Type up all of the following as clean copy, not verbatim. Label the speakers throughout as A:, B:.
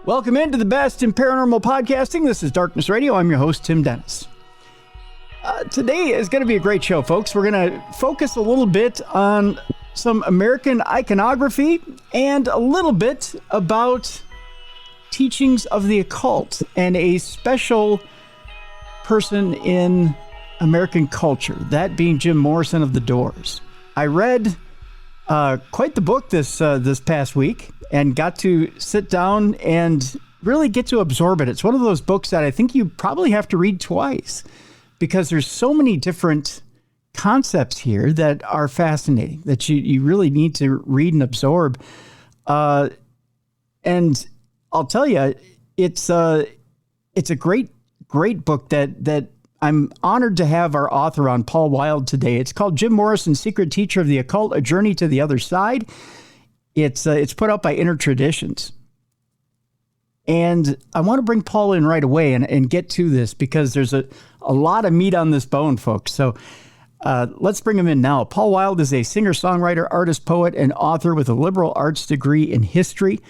A: Welcome into the best in paranormal podcasting. This is Darkness Radio. I'm your host, Tim Dennis. Today is going to be a great show, folks. We're going to focus a little bit on some American iconography and a little bit about teachings of the occult and a special person in American culture, that being Jim Morrison of The Doors. I read quite the book this past week and got to sit down and really get to absorb it. It's one of those books that I think you probably have to read twice because there's so many different concepts here that are fascinating that you really need to read and absorb. And I'll tell you, it's a great book that I'm honored to have our author on, Paul Wyld, today. It's called Jim Morrison, Secret Teacher of the Occult, A Journey to the Other Side. It's put out by Inner Traditions. And I want to bring Paul in right away and get to this because there's a lot of meat on this bone, folks. So let's bring him in now. Paul Wyld is a singer-songwriter, artist, poet, and author with a liberal arts degree in history.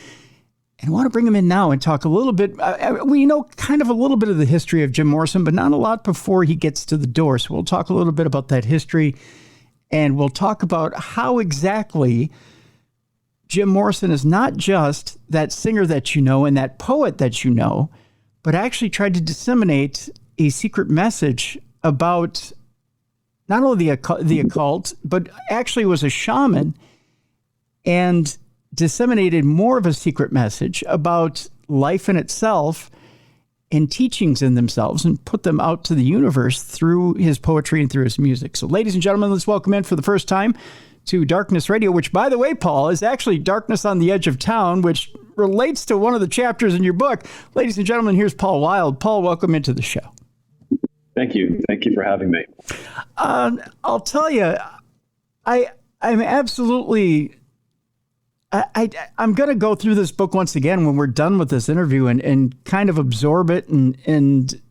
A: And I want to bring him in now and talk a little bit. We know kind of a little bit of the history of Jim Morrison, but not a lot before he gets to the door. So we'll talk a little bit about that history, and we'll talk about how exactly Jim Morrison is not just that singer that you know and that poet that you know, but actually tried to disseminate a secret message about not only the occult, but actually was a shaman and disseminated more of a secret message about life in itself and teachings in themselves and put them out to the universe through his poetry and through his music. So ladies and gentlemen, let's welcome in for the first time to Darkness Radio, which, by the way, Paul, is actually Darkness on the Edge of Town, which relates to one of the chapters in your book. Ladies and gentlemen, here's Paul Wyld. Paul, welcome into the show.
B: Thank you. Thank you for having me.
A: I'll tell you, I'm absolutely... I'm going to go through this book once again when we're done with this interview and kind of absorb it and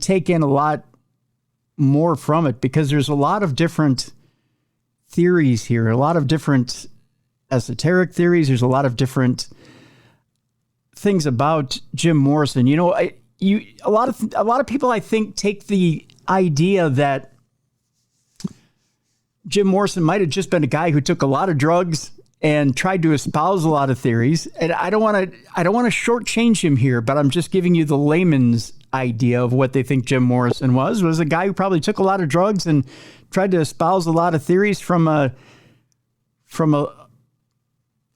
A: take in a lot more from it, because there's a lot of different theories here, a lot of different esoteric theories. There's a lot of different things about Jim Morrison. You know, a lot of people, I think, take the idea that Jim Morrison might have just been a guy who took a lot of drugs and tried to espouse a lot of theories. And I don't want to shortchange him here, but I'm just giving you the layman's idea of what they think Jim Morrison was a guy who probably took a lot of drugs and tried to espouse a lot of theories from a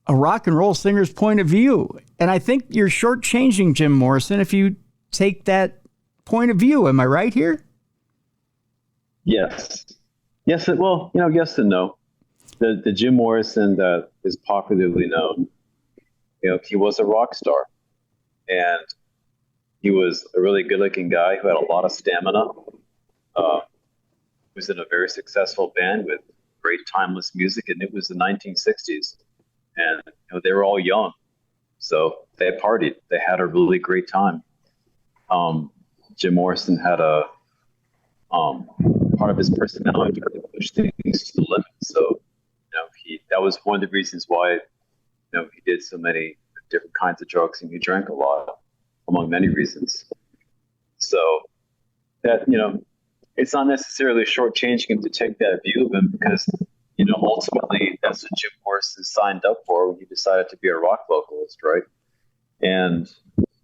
A: rock and roll singer's point of view. And I think you're shortchanging Jim Morrison if you take that point of view. Am I right here?
B: Yes. Yes. Well, yes and no. The Jim Morrison that is popularly known, he was a rock star, and he was a really good-looking guy who had a lot of stamina. He was in a very successful band with great timeless music, and it was the 1960s, and they were all young, so they partied. They had a really great time. Jim Morrison had a part of his personality to push things to the limit. So that was one of the reasons why he did so many different kinds of drugs, and he drank a lot, among many reasons. So that it's not necessarily shortchanging him to take that view of him, because ultimately that's what Jim Morrison signed up for when he decided to be a rock vocalist, right? And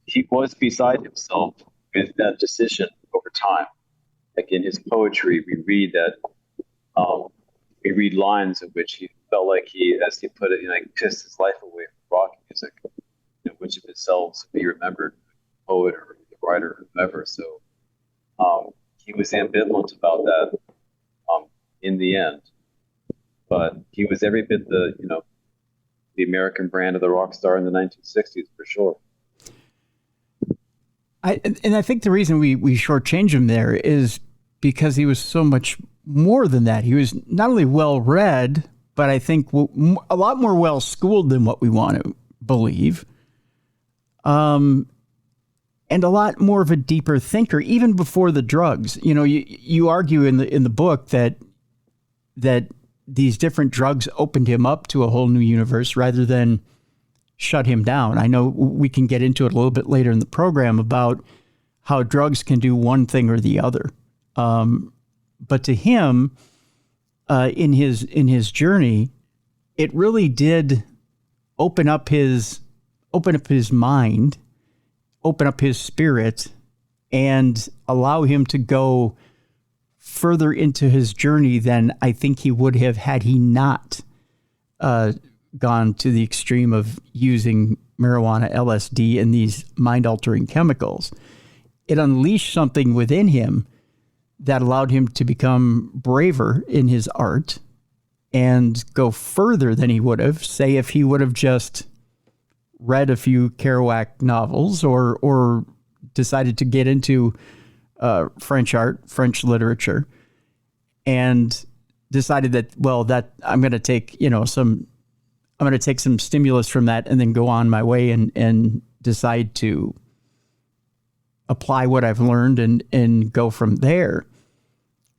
B: he was beside himself with that decision over time. Like in his poetry, we read lines in which he felt like he, as he put it, pissed his life away from rock music, which of itself would be remembered, poet or the writer or whomever. So he was ambivalent about that in the end, but he was every bit the American brand of the rock star in the 1960s for sure.
A: I think the reason we shortchange him there is because he was so much more than that. He was not only well-read, but I think a lot more well-schooled than what we want to believe. And a lot more of a deeper thinker, even before the drugs. You argue in the book that these different drugs opened him up to a whole new universe rather than shut him down. I know we can get into it a little bit later in the program about how drugs can do one thing or the other. But to him, in his journey, it really did open up his mind, open up his spirit, and allow him to go further into his journey than I think he would have had he not gone to the extreme of using marijuana, LSD, and these mind-altering chemicals. It unleashed something within him that allowed him to become braver in his art and go further than he would have, say, if he would have just read a few Kerouac novels or decided to get into French art, French literature, and decided that, well, that I'm going to take, some stimulus from that and then go on my way and decide to apply what I've learned and go from there.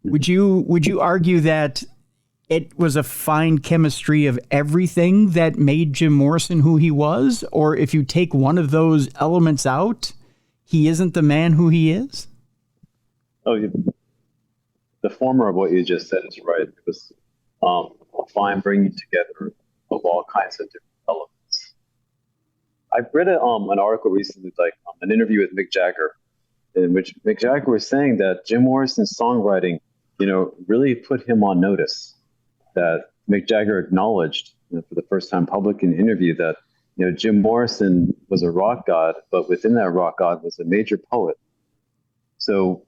A: Would you argue that it was a fine chemistry of everything that made Jim Morrison who he was? Or if you take one of those elements out, he isn't the man who he is?
B: Oh, the former of what you just said is right. It was a fine bringing together of all kinds of different elements. I read an article recently, an interview with Mick Jagger, in which Mick Jagger was saying that Jim Morrison's songwriting, really put him on notice. That Mick Jagger acknowledged, for the first time public in an interview, that Jim Morrison was a rock god, but within that rock god was a major poet. So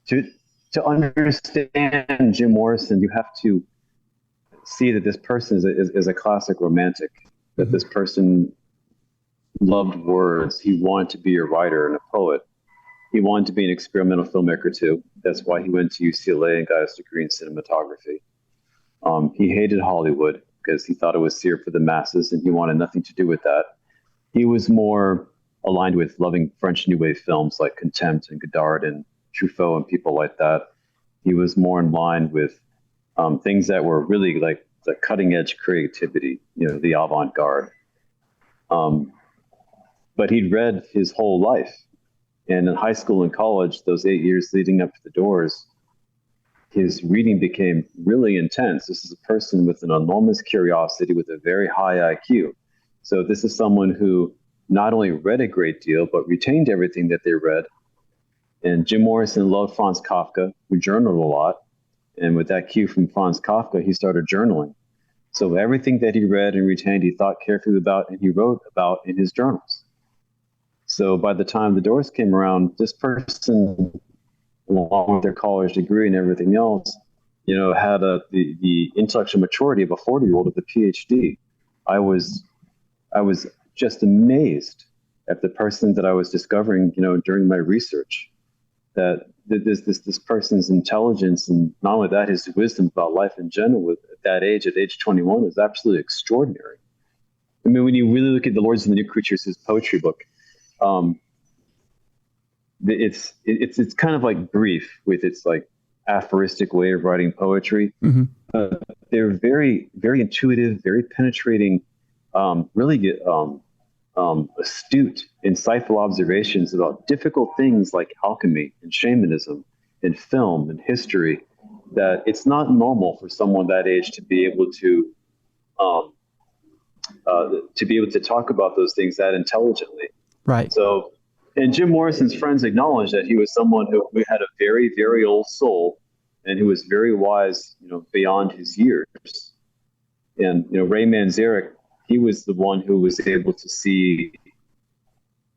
B: to understand Jim Morrison, you have to see that this person is a classic romantic, that this person loved words. He wanted to be a writer and a poet. He wanted to be an experimental filmmaker too. That's why he went to UCLA and got his degree in cinematography. He hated Hollywood because he thought it was seared for the masses and he wanted nothing to do with that. He was more aligned with loving French New Wave films like Contempt and Godard and Truffaut and people like that. He was more in line with things that were really like the cutting edge creativity, the avant-garde. But he'd read his whole life. And in high school and college, those 8 years leading up to the doors, his reading became really intense. This is a person with an enormous curiosity, with a very high IQ. So this is someone who not only read a great deal, but retained everything that they read. And Jim Morrison loved Franz Kafka, who journaled a lot. And with that cue from Franz Kafka, he started journaling. So everything that he read and retained, he thought carefully about and he wrote about in his journals. So by the time the doors came around, this person, along with their college degree and everything else, had the intellectual maturity of a 40-year-old with a PhD. I was just amazed at the person that I was discovering, during my research, that this person's intelligence, and not only that, his wisdom about life in general at that age, at age 21, was absolutely extraordinary. I mean, when you really look at The Lords and the New Creatures, his poetry book, it's kind of like brief with its like aphoristic way of writing poetry. Mm-hmm. They're very, very intuitive, very penetrating, really astute, insightful observations about difficult things like alchemy and shamanism and film and history, that it's not normal for someone that age to be able to talk about those things that intelligently. Right. So, and Jim Morrison's friends acknowledged that he was someone who had a very, very old soul and who was very wise, beyond his years. And, Ray Manzarek, he was the one who was able to see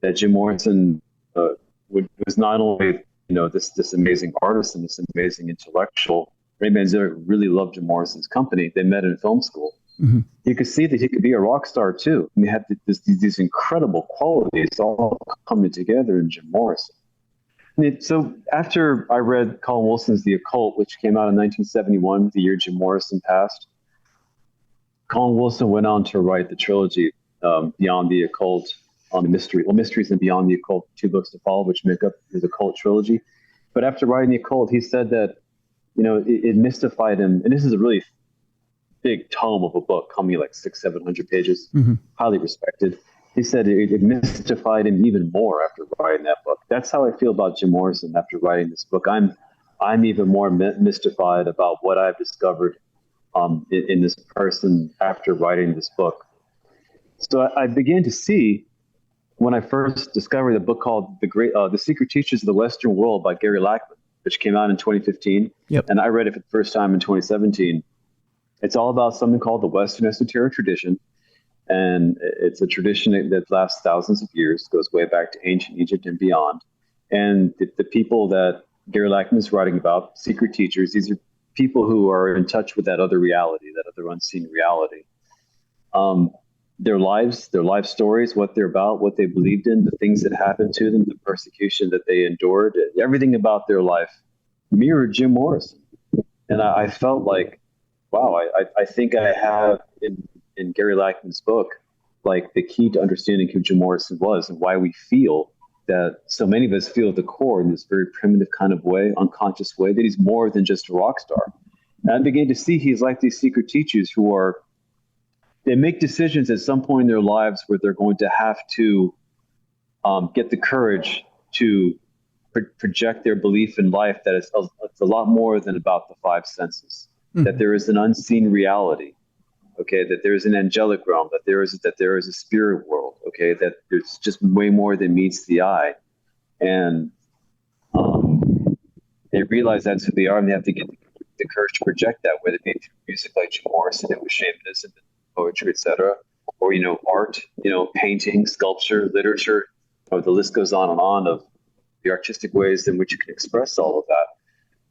B: that Jim Morrison was not only, this amazing artist and this amazing intellectual. Ray Manzarek really loved Jim Morrison's company. They met in film school. Mm-hmm. You could see that he could be a rock star too. And he had these incredible qualities all coming together in Jim Morrison. So after I read Colin Wilson's The Occult, which came out in 1971, the year Jim Morrison passed, Colin Wilson went on to write the trilogy Beyond the Occult, on the Mysteries and Beyond the Occult, 2 books to follow, which make up his Occult trilogy. But after writing The Occult, he said that it mystified him, and this is a really big tome of a book, coming like 600-700 pages, mm-hmm. highly respected. he said it mystified him even more after writing that book. That's how I feel about Jim Morrison after writing this book. I'm even more mystified about what I've discovered in this person after writing this book. So I began to see, when I first discovered a book called The Secret Teachers of the Western World by Gary Lachman, which came out in 2015.
A: Yep.
B: And I read it for the first time in 2017. It's all about something called the Western esoteric tradition. And it's a tradition that lasts thousands of years, goes way back to ancient Egypt and beyond. And the people that Gary Lachman is writing about, secret teachers, these are people who are in touch with that other reality, that other unseen reality. Their lives, their life stories, what they're about, what they believed in, the things that happened to them, the persecution that they endured, everything about their life mirrored Jim Morrison. And I felt like, wow, I think I have in Gary Lachman's book, like the key to understanding who Jim Morrison was and why we feel that so many of us feel at the core in this very primitive kind of way, unconscious way, that he's more than just a rock star. And I began to see he's like these secret teachers they make decisions at some point in their lives where they're going to have to get the courage to project their belief in life that it's a lot more than about the five senses, that there is an unseen reality, okay, that there is an angelic realm, that there is a spirit world, okay, that there's just way more than meets the eye. And they realize that's who they are, and they have to get the courage to project that, whether it be through music like Jim Morrison, it was shamanism, poetry, etc., or art, painting, sculpture, literature. The list goes on of the artistic ways in which you can express all of that.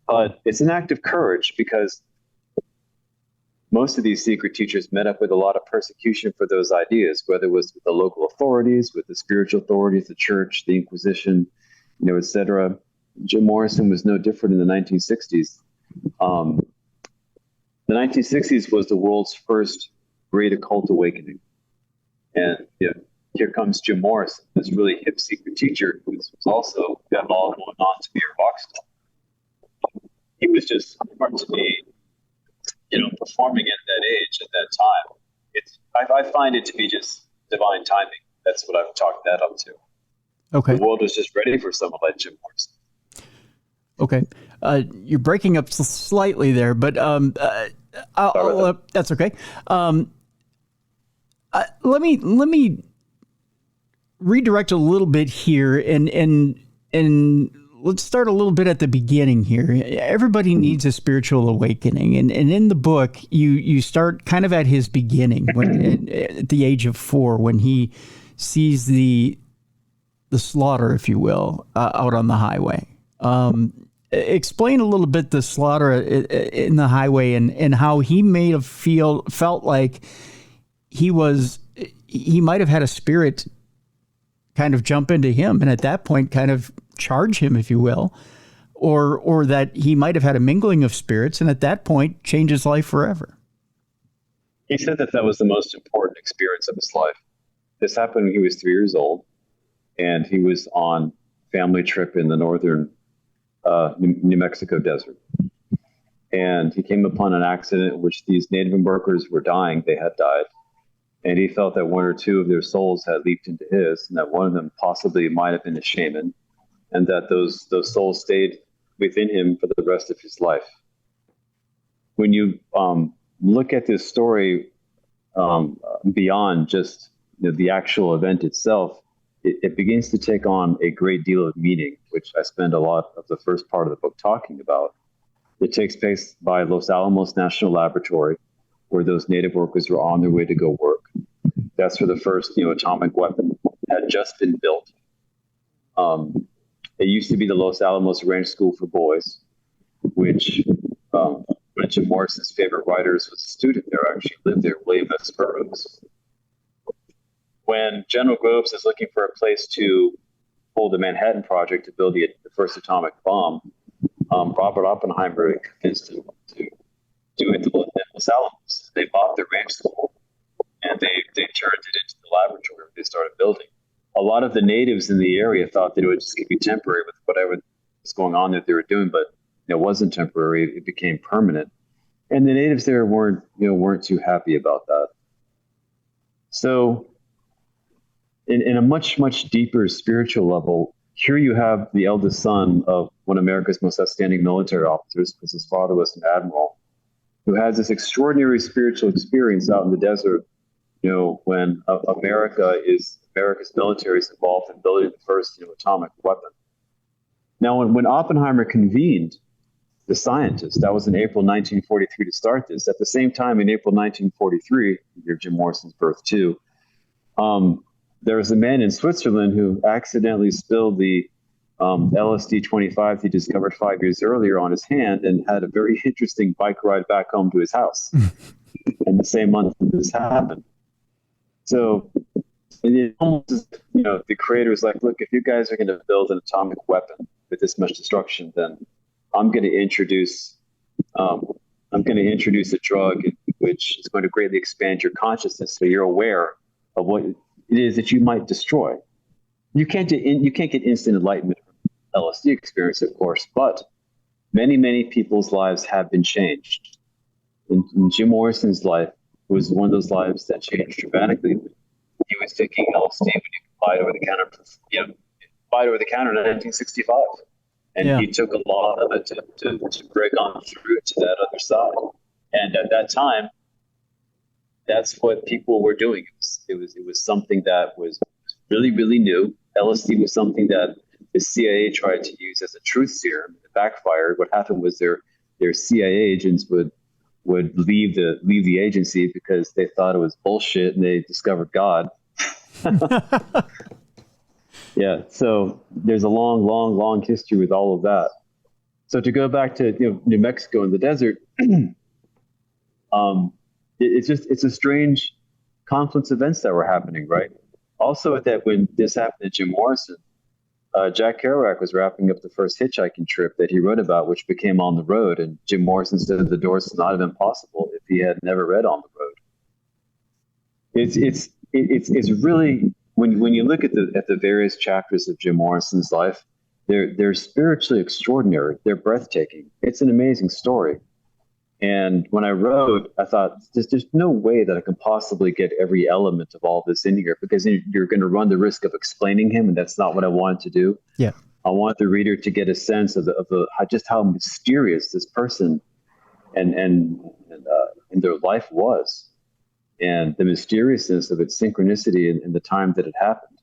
B: But it's an act of courage, because most of these secret teachers met up with a lot of persecution for those ideas, whether it was with the local authorities, with the spiritual authorities, the church, the Inquisition, etc. Jim Morrison was no different in the 1960s. The 1960s was the world's first great occult awakening. And here comes Jim Morrison, this really hip secret teacher who's also got it all going on to be a rock star. He was just hard to be, performing at that age, at that time. I find it to be just divine timing. That's what I've chalked that up to.
A: Okay.
B: The world was just ready for someone like Jim Morrison.
A: Okay. You're breaking up slightly there, but that's okay. Let me redirect a little bit here, and let's start a little bit at the beginning here. Everybody needs a spiritual awakening, and in the book, you start kind of at his beginning, at the age of 4, when he sees the slaughter, if you will, out on the highway. Explain a little bit the slaughter in the highway and how he may have felt like he might have had a spirit kind of jump into him, and at that point kind of charge him, if you will, or that he might have had a mingling of spirits, and at that point change his life forever.
B: He said that was the most important experience of his life. This happened when he was 3 years old, and he was on a family trip in the northern New Mexico desert. And he came upon an accident in which these Native workers were dying. They had died. And he felt that 1 or 2 of their souls had leaped into his, and that one of them possibly might have been a shaman, and that those souls stayed within him for the rest of his life. When you look at this story beyond just the actual event itself, it begins to take on a great deal of meaning, which I spend a lot of the first part of the book talking about. It takes place by Los Alamos National Laboratory, where those Native workers were on their way to go work. That's where the first atomic weapon had just been built. It used to be the Los Alamos Ranch School for Boys, which one of Jim Morrison's favorite writers was a student there, actually lived there, William S. Burroughs. When General Groves is looking for a place to hold the Manhattan Project to build the first atomic bomb, Robert Oppenheimer convinced him to do it in Los Alamos. They bought the ranch school, and they turned it into the laboratory they started building. A lot of the natives in the area thought that it would just be temporary with whatever was going on that they were doing, but it wasn't temporary. It became permanent. And the natives there weren't too happy about that. So in a much, much deeper spiritual level, here you have the eldest son of one of America's most outstanding military officers, because his father was an admiral, who has this extraordinary spiritual experience out in the desert, when America's military is involved in building the first, atomic weapon. Now, when Oppenheimer convened the scientists, that was in April 1943 to start this. At the same time, in April 1943, the year of Jim Morrison's birth too, there was a man in Switzerland who accidentally spilled the LSD 25 he discovered 5 years earlier on his hand, and had a very interesting bike ride back home to his house. And the same month this happened. So it almost, the creator was like, look, if you guys are going to build an atomic weapon with this much destruction, then I'm going to introduce a drug which is going to greatly expand your consciousness, so you're aware of what it is that you might destroy. You can't get instant enlightenment from LSD experience, of course, but many, many people's lives have been changed. In Jim Morrison's life was one of those lives that changed dramatically. He was taking LSD when you could buy it over the counter. Buy it over the counter in 1965, and he took a lot of it to break on through to that other side. And at that time, that's what people were doing. It was something that was really, really new. LSD was something that the CIA tried to use as a truth serum. It backfired. What happened was their CIA agents would leave the agency because they thought it was bullshit, and they discovered God. Yeah. So there's a long, long, long history with all of that. So to go back to New Mexico in the desert, it's a strange confluence of events that were happening, right? Also, that when this happened to Jim Morrison, Jack Kerouac was wrapping up the first hitchhiking trip that he wrote about, which became On the Road, and Jim Morrison said the doors would not have been possible if he had never read On the Road. It's really, when you look at the various chapters of Jim Morrison's life, they're spiritually extraordinary. They're breathtaking. It's an amazing story. And when I wrote, I thought, there's no way that I can possibly get every element of all this in here, because you're going to run the risk of explaining him, and that's not what I wanted to do.
A: Yeah,
B: I want the reader to get a sense of just how mysterious this person and their life was, and the mysteriousness of its synchronicity in the time that it happened.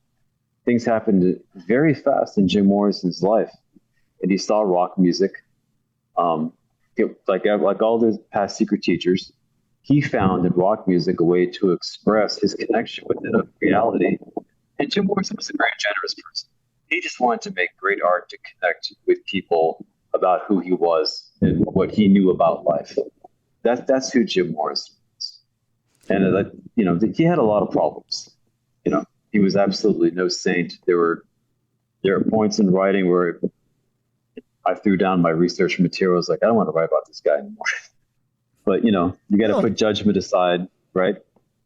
B: Things happened very fast in Jim Morrison's life, and he saw rock music. Like all the past secret teachers, he found in rock music a way to express his connection with reality. And Jim Morrison was a very generous person. He just wanted to make great art to connect with people about who he was and what he knew about life. That's who Jim Morrison was. And he had a lot of problems. He was absolutely no saint. There are points in writing where I threw down my research materials, like, I don't want to write about this guy anymore. But, you got to put judgment aside, right?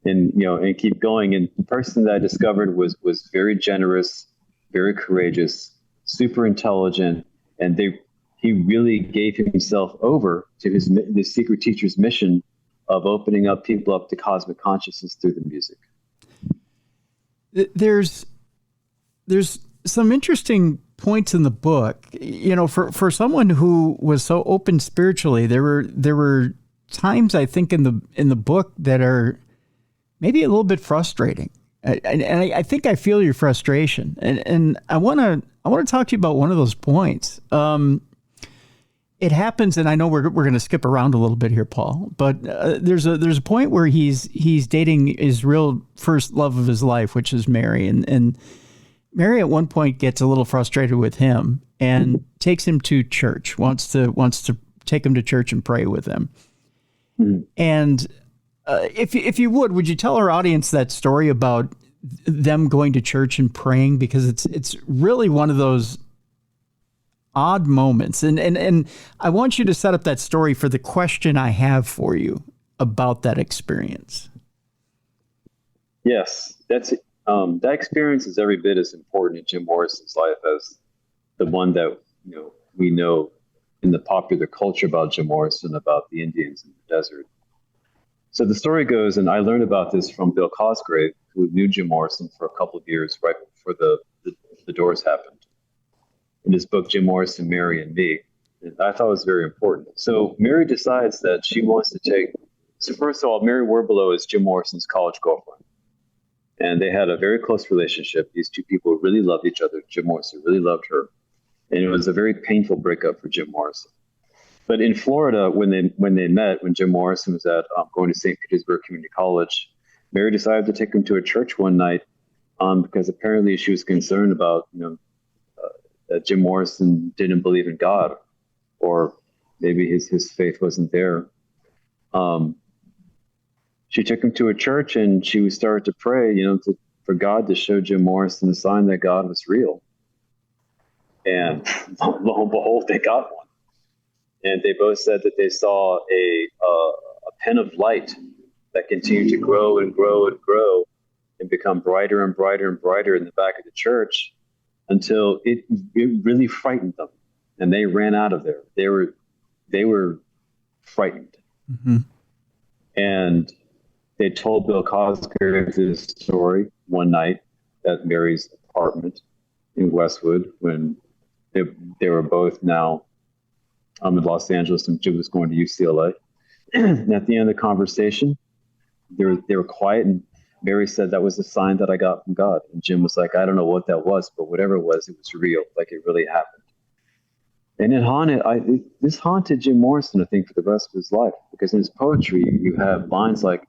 B: And, and keep going. And the person that I discovered was very generous, very courageous, super intelligent. And he really gave himself over to the secret teacher's mission of opening up people up to cosmic consciousness through the music.
A: There's some interesting points in the book, for someone who was so open spiritually. There were times, I think, in the book that are maybe a little bit frustrating, and I think I feel your frustration, and I want to talk to you about one of those points. It happens, and I know we're going to skip around a little bit here, Paul, but there's a point where he's dating his real first love of his life, which is Mary, and Mary at one point gets a little frustrated with him and takes him to church, wants to take him to church and pray with him. Mm-hmm. And if you would you tell our audience that story about them going to church and praying, because it's really one of those odd moments. And I want you to set up that story for the question I have for you about that experience.
B: Yes, that's it. That experience is every bit as important in Jim Morrison's life as the one that we know in the popular culture about Jim Morrison, about the Indians in the desert. So the story goes, and I learned about this from Bill Cosgrave, who knew Jim Morrison for a couple of years right before the Doors happened. In his book, Jim Morrison, Mary and Me. And I thought it was very important. So Mary decides that she wants to take, so first of all, Mary Werbelow is Jim Morrison's college girlfriend. And they had a very close relationship. These two people really loved each other. Jim Morrison really loved her. And it was a very painful breakup for Jim Morrison. But in Florida, when they met, when Jim Morrison was going to St. Petersburg Community College, Mary decided to take him to a church one night because apparently she was concerned about, that Jim Morrison didn't believe in God, or maybe his faith wasn't there. She took him to a church and she started to pray, for God to show Jim Morrison a sign that God was real. And lo and behold, they got one. And they both said that they saw a pen of light that continued to grow and grow and grow and become brighter and brighter and brighter in the back of the church until it really frightened them. And they ran out of there. They were frightened. Mm-hmm. And they told Bill Cosgrave this story one night at Mary's apartment in Westwood when they were both now in Los Angeles, and Jim was going to UCLA. And at the end of the conversation, they were quiet, and Mary said, "That was a sign that I got from God." And Jim was like, "I don't know what that was, but whatever it was real, like it really happened." And this haunted Jim Morrison, I think, for the rest of his life, because in his poetry, you have lines like,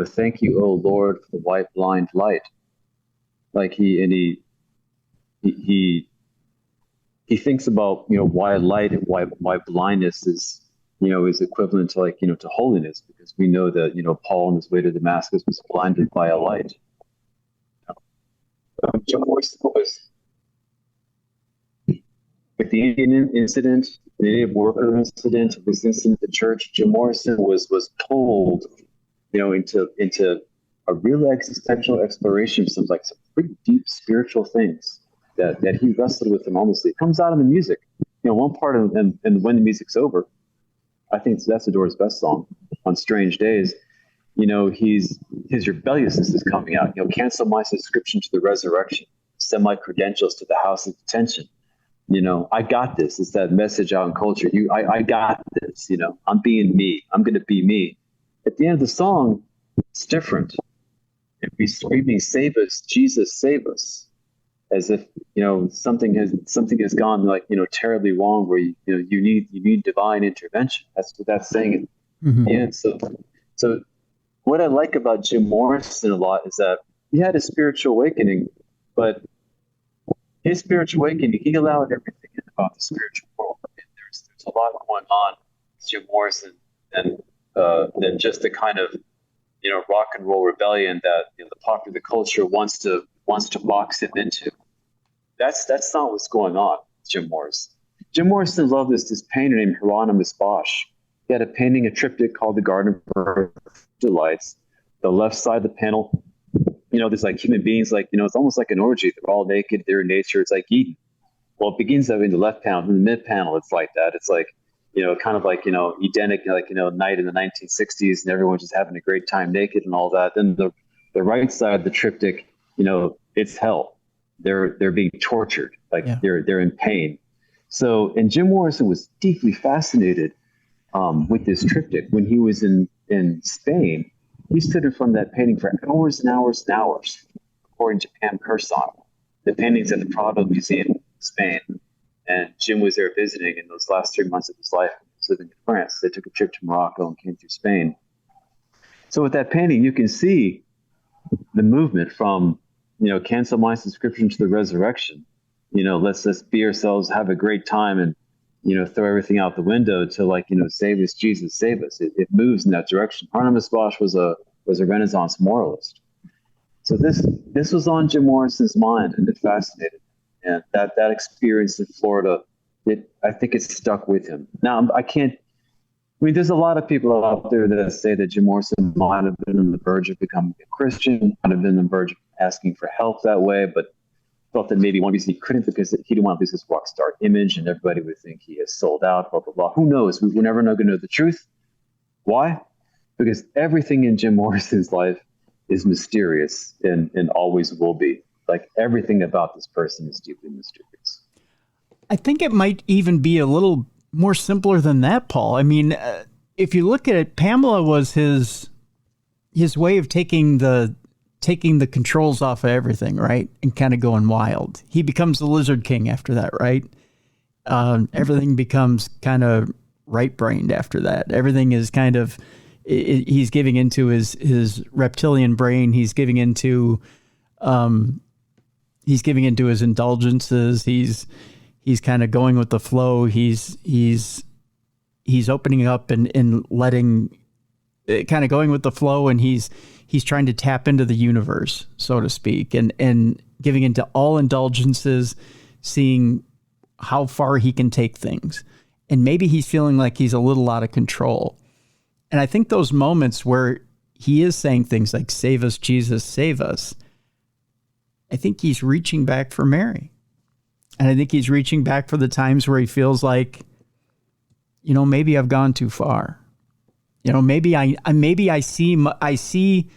B: "Thank you, O Lord, for the white blind light." Like he thinks about, why light and why blindness is equivalent to to holiness, because we know that, Paul on his way to Damascus was blinded by a light. Jim Morrison was, with the Indian incident, the Native worker incident, this incident at the church, Jim Morrison was pulled, into a real existential exploration of some pretty deep spiritual things that he wrestled with enormously. It comes out in the music. One part of and when the music's over, I think that's the Doors' best song, On Strange Days. His rebelliousness is coming out. Cancel my subscription to the resurrection. Send my credentials to the house of detention. I got this. It's that message out in culture. I got this. I'm being me. I'm going to be me. At the end of the song, it's different. If we're screaming, "Save us, Jesus, save us," as if something has gone terribly wrong, where you need divine intervention. That's what that's saying. Mm-hmm. And so what I like about Jim Morrison a lot is that he had a spiritual awakening, but his spiritual awakening, he allowed everything in about the spiritual world. And there's a lot going on with Jim Morrison than just the kind of rock and roll rebellion that the popular culture wants to box him into. That's not what's going on with Jim Morrison. Jim Morrison loved this painter named Hieronymus Bosch. He had a triptych called The Garden of Delights. The left side of the panel, there's human beings, it's almost like an orgy. They're all naked. They're in nature. It's like Eden. Well, it begins in the left panel. In the mid panel, it's like that. It's like, kind of Edenic, night in the 1960s, and everyone's just having a great time naked and all that. Then the right side of the triptych, it's hell. They're being tortured, they're in pain. So, and Jim Morrison was deeply fascinated with this triptych. When he was in Spain, he stood in front of that painting for hours and hours and hours, according to Pam Kerson. The painting's at the Prado Museum in Spain, and Jim was there visiting in those last 3 months of his life. He was living in France. They took a trip to Morocco and came through Spain. So with that painting, you can see the movement from, cancel my subscription to the resurrection. Let's be ourselves, have a great time, and, throw everything out the window to save us, Jesus, save us. It moves in that direction. Hieronymus Bosch was a Renaissance moralist. So this was on Jim Morrison's mind, and it fascinated him. And that experience in Florida, I think it stuck with him. Now, there's a lot of people out there that say that Jim Morrison might have been on the verge of becoming a Christian, might have been on the verge of asking for help that way, but thought that maybe one reason he couldn't because he didn't want to lose his rock star image, and everybody would think he has sold out, blah, blah, blah. Who knows? We're never going to know the truth. Why? because everything in Jim Morrison's life is mysterious and always will be. Like everything about this person is deeply mysterious.
A: I think it might even be a little more simpler than that, Paul. I mean, if you look at it, Pamela was his way of taking the controls off of everything, right? And kind of going wild. He becomes the Lizard King after that, right? Everything becomes kind of right-brained after that. Everything is kind of, he's giving into his reptilian brain. He's giving into his indulgences. He's kind of going with the flow. He's opening up and letting, kind of going with the flow, and he's trying to tap into the universe, so to speak, and giving into all indulgences, seeing how far he can take things. And maybe he's feeling like he's a little out of control. And I think those moments where he is saying things like, "Save us, Jesus, save us," I think he's reaching back for Mary. And I think he's reaching back for the times where he feels like, maybe I've gone too far. Maybe I see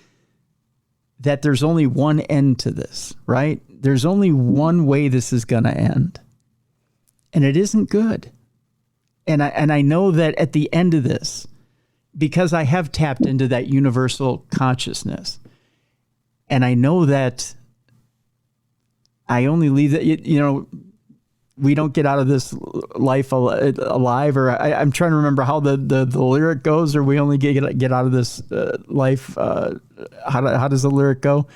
A: that there's only one end to this, right? There's only one way this is going to end. And it isn't good. And I know that at the end of this, because I have tapped into that universal consciousness, and I know that I only leave that, we don't get out of this life alive, or I'm trying to remember how the lyric goes, or we only get out of this life. How does the lyric go?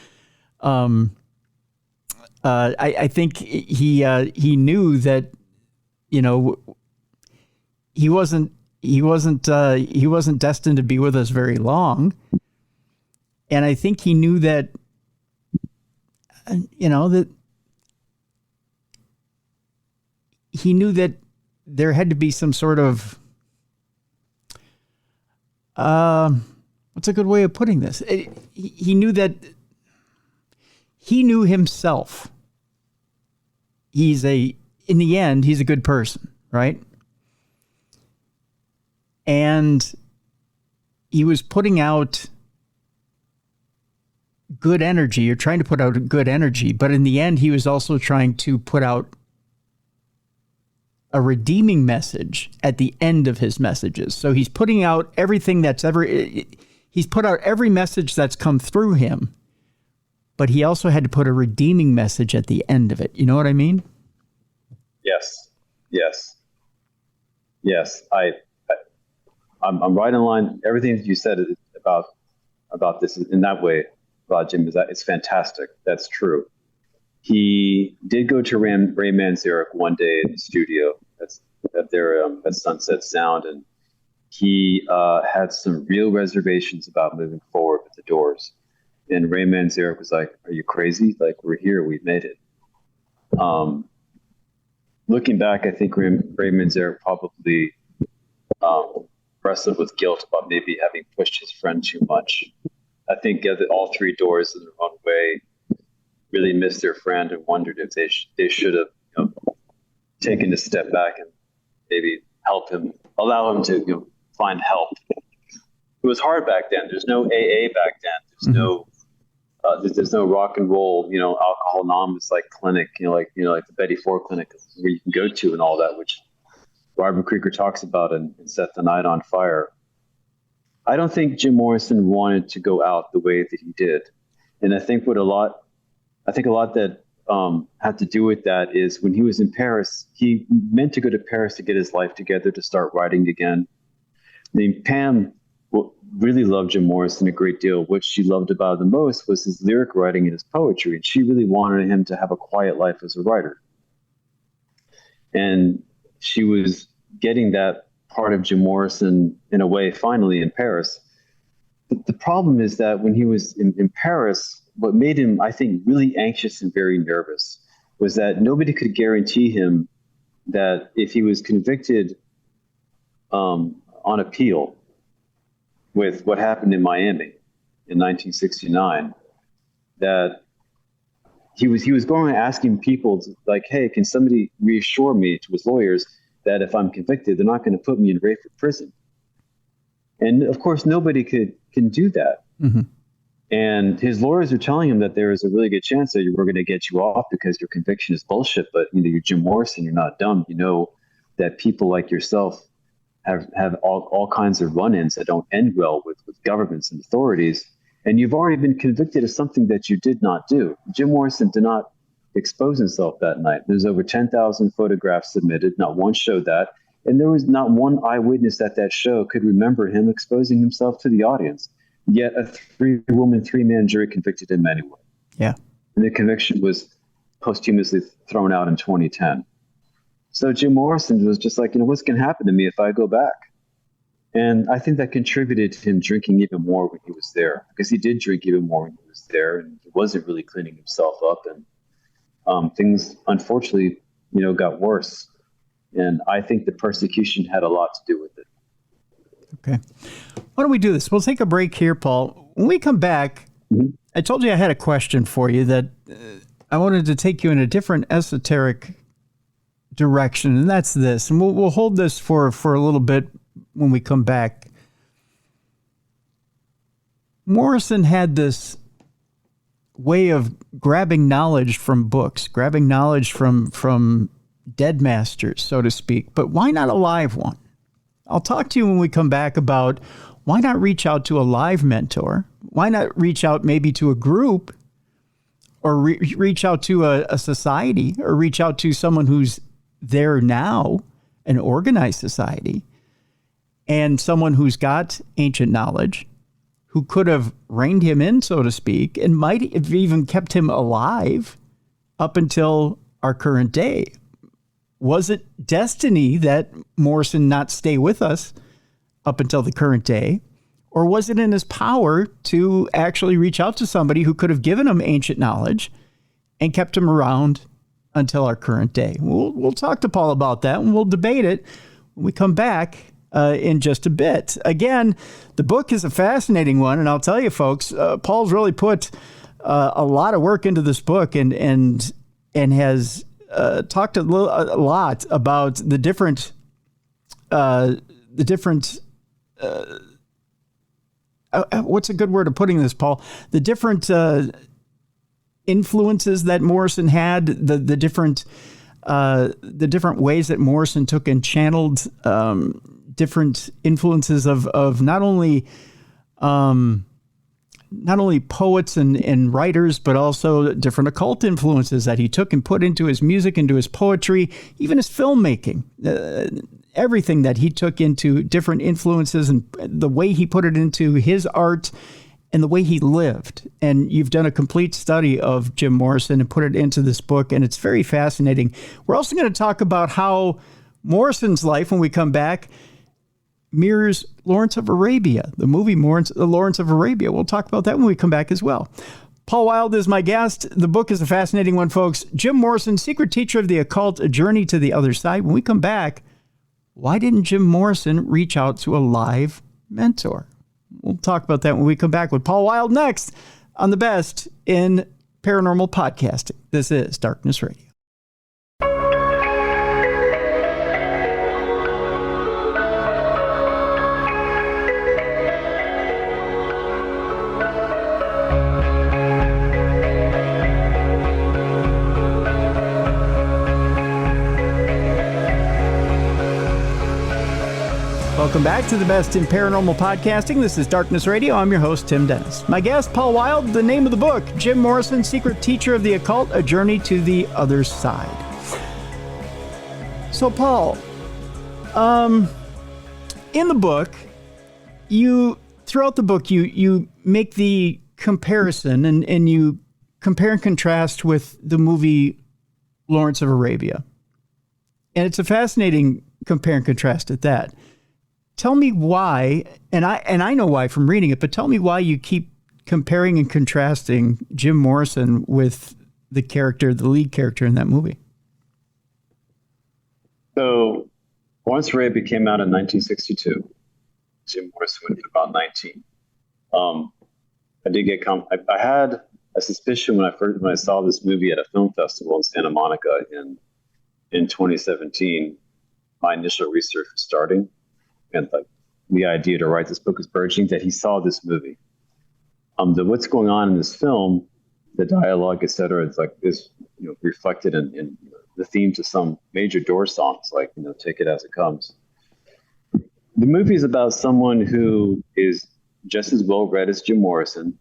A: I think he knew that, he wasn't destined to be with us very long. And I think he knew that, that he knew that there had to be some sort of, what's a good way of putting this? He knew that he knew himself. In the end, he's a good person, right? And he was putting out good energy, or trying to put out good energy. But in the end, he was also trying to put out a redeeming message at the end of his messages. So he's putting out everything he's put out every message that's come through him, but he also had to put a redeeming message at the end of it. You know what I mean?
B: Yes. I'm right in line. Everything that you said about this in that way about Jim is that it's fantastic. That's true. He did go to Ray Manzarek one day in the studio at Sunset Sound, and he had some real reservations about moving forward with the Doors. And Ray Manzarek was like, "Are you crazy? Like, we're here. We've made it." Looking back, I think Ray Manzarek probably wrestled with guilt about maybe having pushed his friend too much. I think all three Doors in their own way really missed their friend and wondered if they should have taken a step back and maybe allow him to find help. It was hard back then. There's no AA back then. There's no rock and roll, Alcohol Anonymous like clinic, like the Betty Ford clinic where you can go to and all that, which Robert Krieger talks about and Set the Night on Fire. I don't think Jim Morrison wanted to go out the way that he did. And I think a lot that had to do with that is when he was in Paris, he meant to go to Paris to get his life together, to start writing again. I mean, Pam really loved Jim Morrison a great deal. What she loved about him the most was his lyric writing and his poetry. And she really wanted him to have a quiet life as a writer. And she was getting that part of Jim Morrison in a way finally in Paris. But the problem is that when he was in Paris, what made him, I think, really anxious and very nervous was that nobody could guarantee him that if he was convicted on appeal with what happened in Miami in 1969, that he was going asking people like, "Hey, can somebody reassure me," to his lawyers, that if I'm convicted, they're not going to put me in Rayford prison. And of course, nobody can do that.
A: Mm-hmm.
B: And his lawyers are telling him that there is a really good chance that we're going to get you off because your conviction is bullshit. But you're Jim Morrison, you're not dumb. You know that people like yourself have all kinds of run-ins that don't end well with governments and authorities. And you've already been convicted of something that you did not do. Jim Morrison did not expose himself that night. There's over 10,000 photographs submitted. Not one showed that. And there was not one eyewitness at that show could remember him exposing himself to the audience. Yet a 3-woman, 3-man jury convicted him anyway.
A: Yeah.
B: And the conviction was posthumously thrown out in 2010. So Jim Morrison was just like, what's going to happen to me if I go back? And I think that contributed to him drinking even more when he was there, because he did drink even more when he was there, and he wasn't really cleaning himself up. And things, unfortunately, got worse. And I think the persecution had a lot to do with it.
A: Okay. Why don't we do this? We'll take a break here, Paul. When we come back, I told you I had a question for you that I wanted to take you in a different esoteric direction, and that's this. And we'll hold this for a little bit when we come back. Morrison had this way of grabbing knowledge from books, grabbing knowledge from dead masters, so to speak. But why not a live one? I'll talk to you when we come back about why not reach out to a live mentor? Why not reach out maybe to a group, or reach out to a society, or reach out to someone who's there now, an organized society, and someone who's got ancient knowledge, who could have reined him in, so to speak, and might have even kept him alive up until our current day. Was it destiny that Morrison not stay with us up until the current day? Or was it in his power to actually reach out to somebody who could have given him ancient knowledge and kept him around until our current day? We'll talk to Paul about that, and we'll debate it when we come back in just a bit. Again, the book is a fascinating one, and I'll tell you, folks, Paul's really put a lot of work into this book, and has talked a lot about the different what's a good word of putting this, Paul? The different influences that Morrison had, the different ways that Morrison took and channeled different influences of not only poets and writers, but also different occult influences that he took and put into his music, into his poetry, even his filmmaking. Everything that he took into different influences, and the way he put it into his art and the way he lived. And you've done a complete study of Jim Morrison and put it into this book, and it's very fascinating. We're also going to talk about how Morrison's life, when we come back, mirrors Lawrence of Arabia, the movie Lawrence of Arabia. We'll talk about that when we come back as well. Paul Wyld is my guest. The book is a fascinating one, folks. Jim Morrison, Secret Teacher of the Occult, A Journey to the Other Side. When we come back, why didn't Jim Morrison reach out to a live mentor? We'll talk about that when we come back with Paul Wyld next on the best in paranormal podcasting. This is Darkness Radio. Welcome back to the best in paranormal podcasting. This is Darkness Radio. I'm your host, Tim Dennis. My guest, Paul Wyld. The name of the book, Jim Morrison, Secret Teacher of the Occult, A Journey to the Other Side. So, Paul, in the book, throughout the book, you make the comparison and you compare and contrast with the movie Lawrence of Arabia. And it's a fascinating compare and contrast at that. Tell me why, and I know why from reading it, but tell me why you keep comparing and contrasting Jim Morrison with the lead character in that movie. So,
B: Lawrence of Arabia came out in 1962. Jim Morrison would have been about 19. I did get I had a suspicion when I saw this movie at a film festival in Santa Monica in 2017. My initial research was starting. And the idea to write this book is burgeoning, that he saw this movie. What's going on in this film, the dialogue, et cetera, is reflected in the themes of some major Doors songs, like, Take It As It Comes. The movie is about someone who is just as well read as Jim Morrison,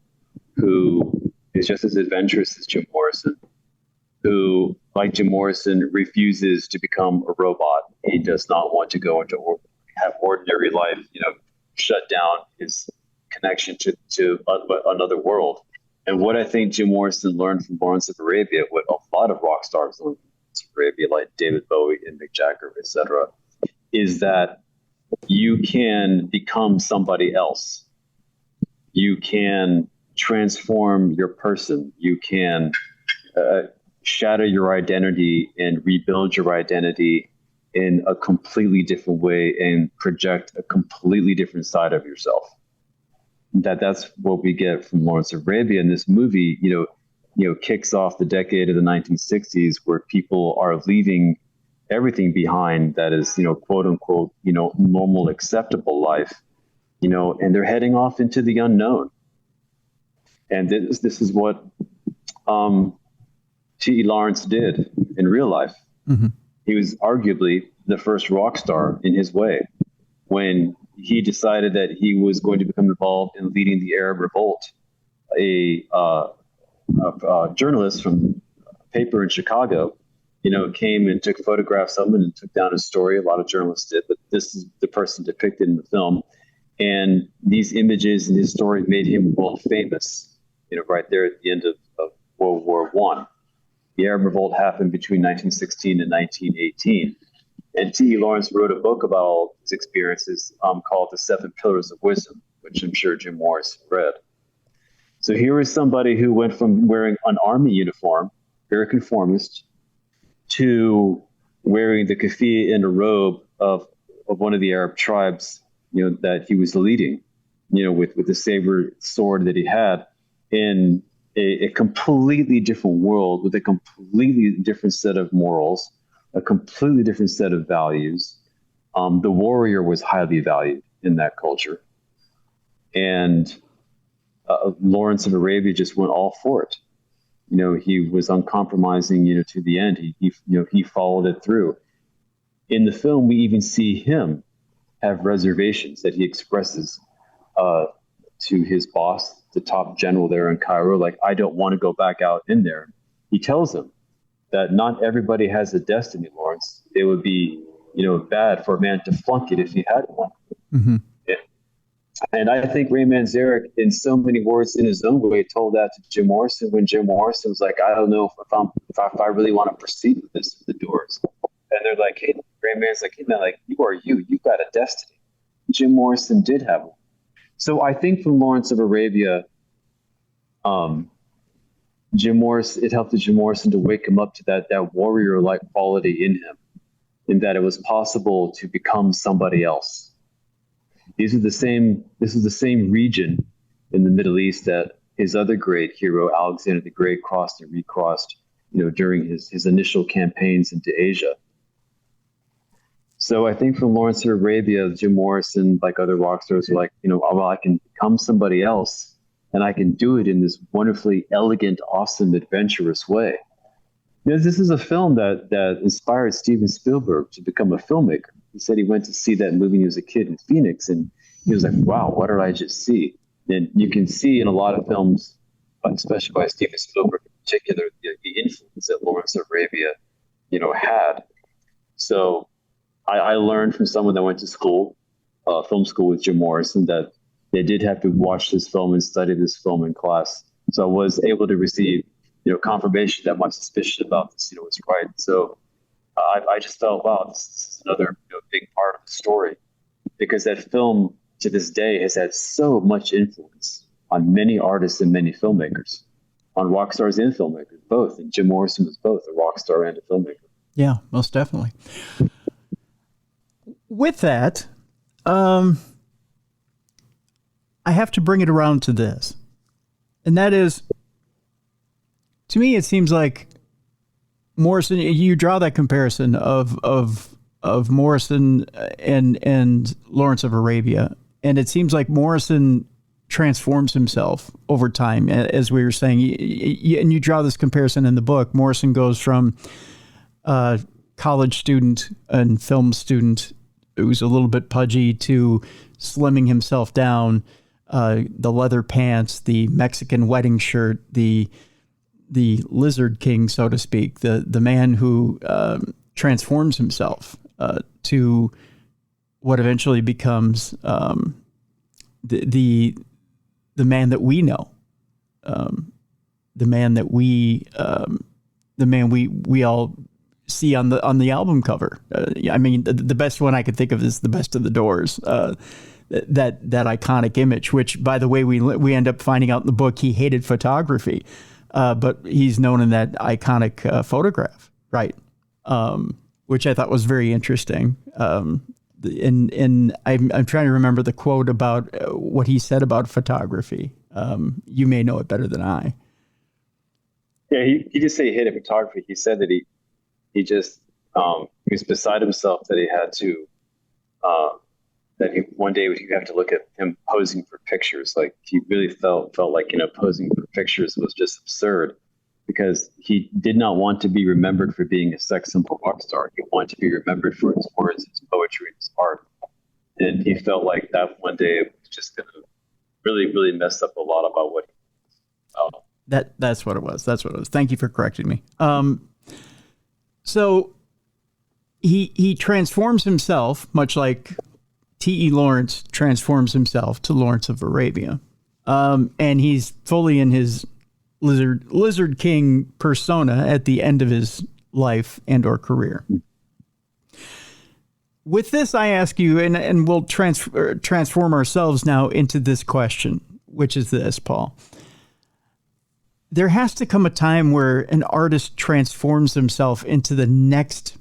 B: who is just as adventurous as Jim Morrison, who, like Jim Morrison, refuses to become a robot. He does not want to go into have ordinary life, shut down his connection to another world. And what I think Jim Morrison learned from Lawrence of Arabia, what a lot of rock stars learned from Lawrence of Arabia, like David Bowie and Mick Jagger, etc., is that you can become somebody else. You can transform your person. You can shatter your identity and rebuild your identity in a completely different way and project a completely different side of yourself. That's what we get from Lawrence of Arabia. And this movie, kicks off the decade of the 1960s, where people are leaving everything behind that is, quote unquote, normal, acceptable life, and they're heading off into the unknown. And this is what T.E. Lawrence did in real life. Mm-hmm. He was arguably the first rock star in his way when he decided that he was going to become involved in leading the Arab Revolt. A journalist from a paper in Chicago, came and took photographs of him and took down his story. A lot of journalists did, but this is the person depicted in the film. And these images and his story made him world famous, right there at the end of World War I. The Arab Revolt happened between 1916 and 1918. And T.E. Lawrence wrote a book about all his experiences called The Seven Pillars of Wisdom, which I'm sure Jim Morrison read. So here is somebody who went from wearing an army uniform, very conformist, to wearing the keffiyeh and a robe of one of the Arab tribes, that he was leading, with the saber sword that he had, in a completely different world with a completely different set of morals, a completely different set of values. The warrior was highly valued in that culture. And Lawrence of Arabia just went all for it. He was uncompromising, to the end. He followed it through. In the film, we even see him have reservations that he expresses to his boss, the top general there in Cairo, like, I don't want to go back out in there. He tells him that not everybody has a destiny, Lawrence. It would be, bad for a man to flunk it if he had one. Mm-hmm. Yeah. And I think Ray Manzarek, in so many words, in his own way, told that to Jim Morrison when Jim Morrison was like, I don't know if I really want to proceed with this, with the Doors. And they're like, hey, Ray Man's like, hey man, like, you've got a destiny. Jim Morrison did have one. So I think from Lawrence of Arabia, it helped Jim Morrison to wake him up to that warrior-like quality in him, in that it was possible to become somebody else. This is the same region in the Middle East that his other great hero, Alexander the Great, crossed and recrossed, during his initial campaigns into Asia. So I think from Lawrence of Arabia, Jim Morrison, like other rock stars, are like, well, I can become somebody else, and I can do it in this wonderfully elegant, awesome, adventurous way. This is a film that inspired Steven Spielberg to become a filmmaker. He said he went to see that movie when he was a kid in Phoenix, and he was like, wow, what did I just see? And you can see in a lot of films, especially by Steven Spielberg in particular, the influence that Lawrence of Arabia, had. So I learned from someone that went to school, film school with Jim Morrison, that they did have to watch this film and study this film in class. So I was able to receive, confirmation that my suspicion about this, was right. So I just felt, wow, this is another big part of the story, because that film to this day has had so much influence on many artists and many filmmakers, on rock stars and filmmakers, both. And Jim Morrison was both a rock star and a filmmaker.
A: Yeah, most definitely. With that, I have to bring it around to this. And that is, to me, it seems like Morrison, you draw that comparison of Morrison and Lawrence of Arabia, and it seems like Morrison transforms himself over time, as we were saying. And you draw this comparison in the book. Morrison goes from college student and film student who's a little bit pudgy to slimming himself down, the leather pants, the Mexican wedding shirt, the lizard king, so to speak, the man who transforms himself to what eventually becomes the man that we know, the man we all see on the album cover. I mean, the best one I could think of is The Best of the Doors. That iconic image, which, by the way, we end up finding out in the book he hated photography, but he's known in that iconic photograph, right? Which I thought was very interesting. And I'm trying to remember the quote about what he said about photography. You may know it better than I.
B: Yeah, he didn't say he hated photography. He said that he just he was beside himself that he had to one day he have to look at him posing for pictures. Like, he really felt like, posing for pictures was just absurd, because he did not want to be remembered for being a sex symbol rock star. He wanted to be remembered for his words, his poetry, his art. And he felt like that one day it was just going to really, really mess up a lot about what he
A: That's what it was. That's what it was. Thank you for correcting me. So he transforms himself, much like T.E. Lawrence transforms himself to Lawrence of Arabia. And he's fully in his Lizard King persona at the end of his life and or career. With this, I ask you, and we'll transform ourselves now into this question, which is this, Paul. There has to come a time where an artist transforms himself into the next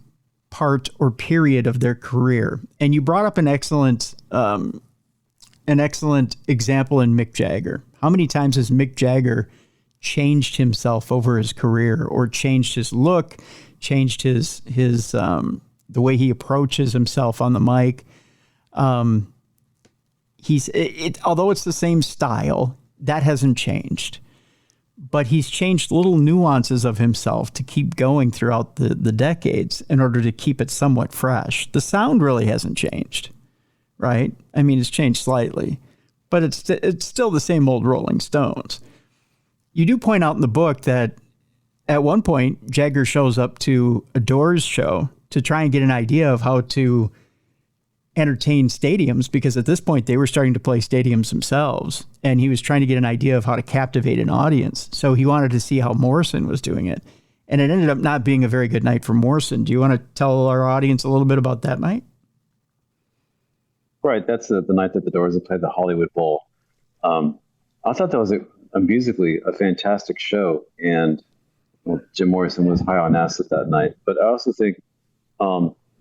A: part or period of their career. And you brought up an excellent example in Mick Jagger. How many times has Mick Jagger changed himself over his career, or changed his look, changed his the way he approaches himself on the mic? Although it's the same style, that hasn't changed. But he's changed little nuances of himself to keep going throughout the decades in order to keep it somewhat fresh. The sound really hasn't changed, right? I mean, it's changed slightly, but it's still the same old Rolling Stones. You do point out in the book that at one point, Jagger shows up to a Doors show to try and get an idea of how to entertain stadiums, because at this point they were starting to play stadiums themselves, and he was trying to get an idea of how to captivate an audience. So he wanted to see how Morrison was doing it, and it ended up not being a very good night for Morrison. Do you want to tell our audience a little bit about that night?
B: Right, that's the night that the Doors had played the Hollywood Bowl. I thought that was musically a fantastic show, and Jim Morrison was high on acid that night. But I also think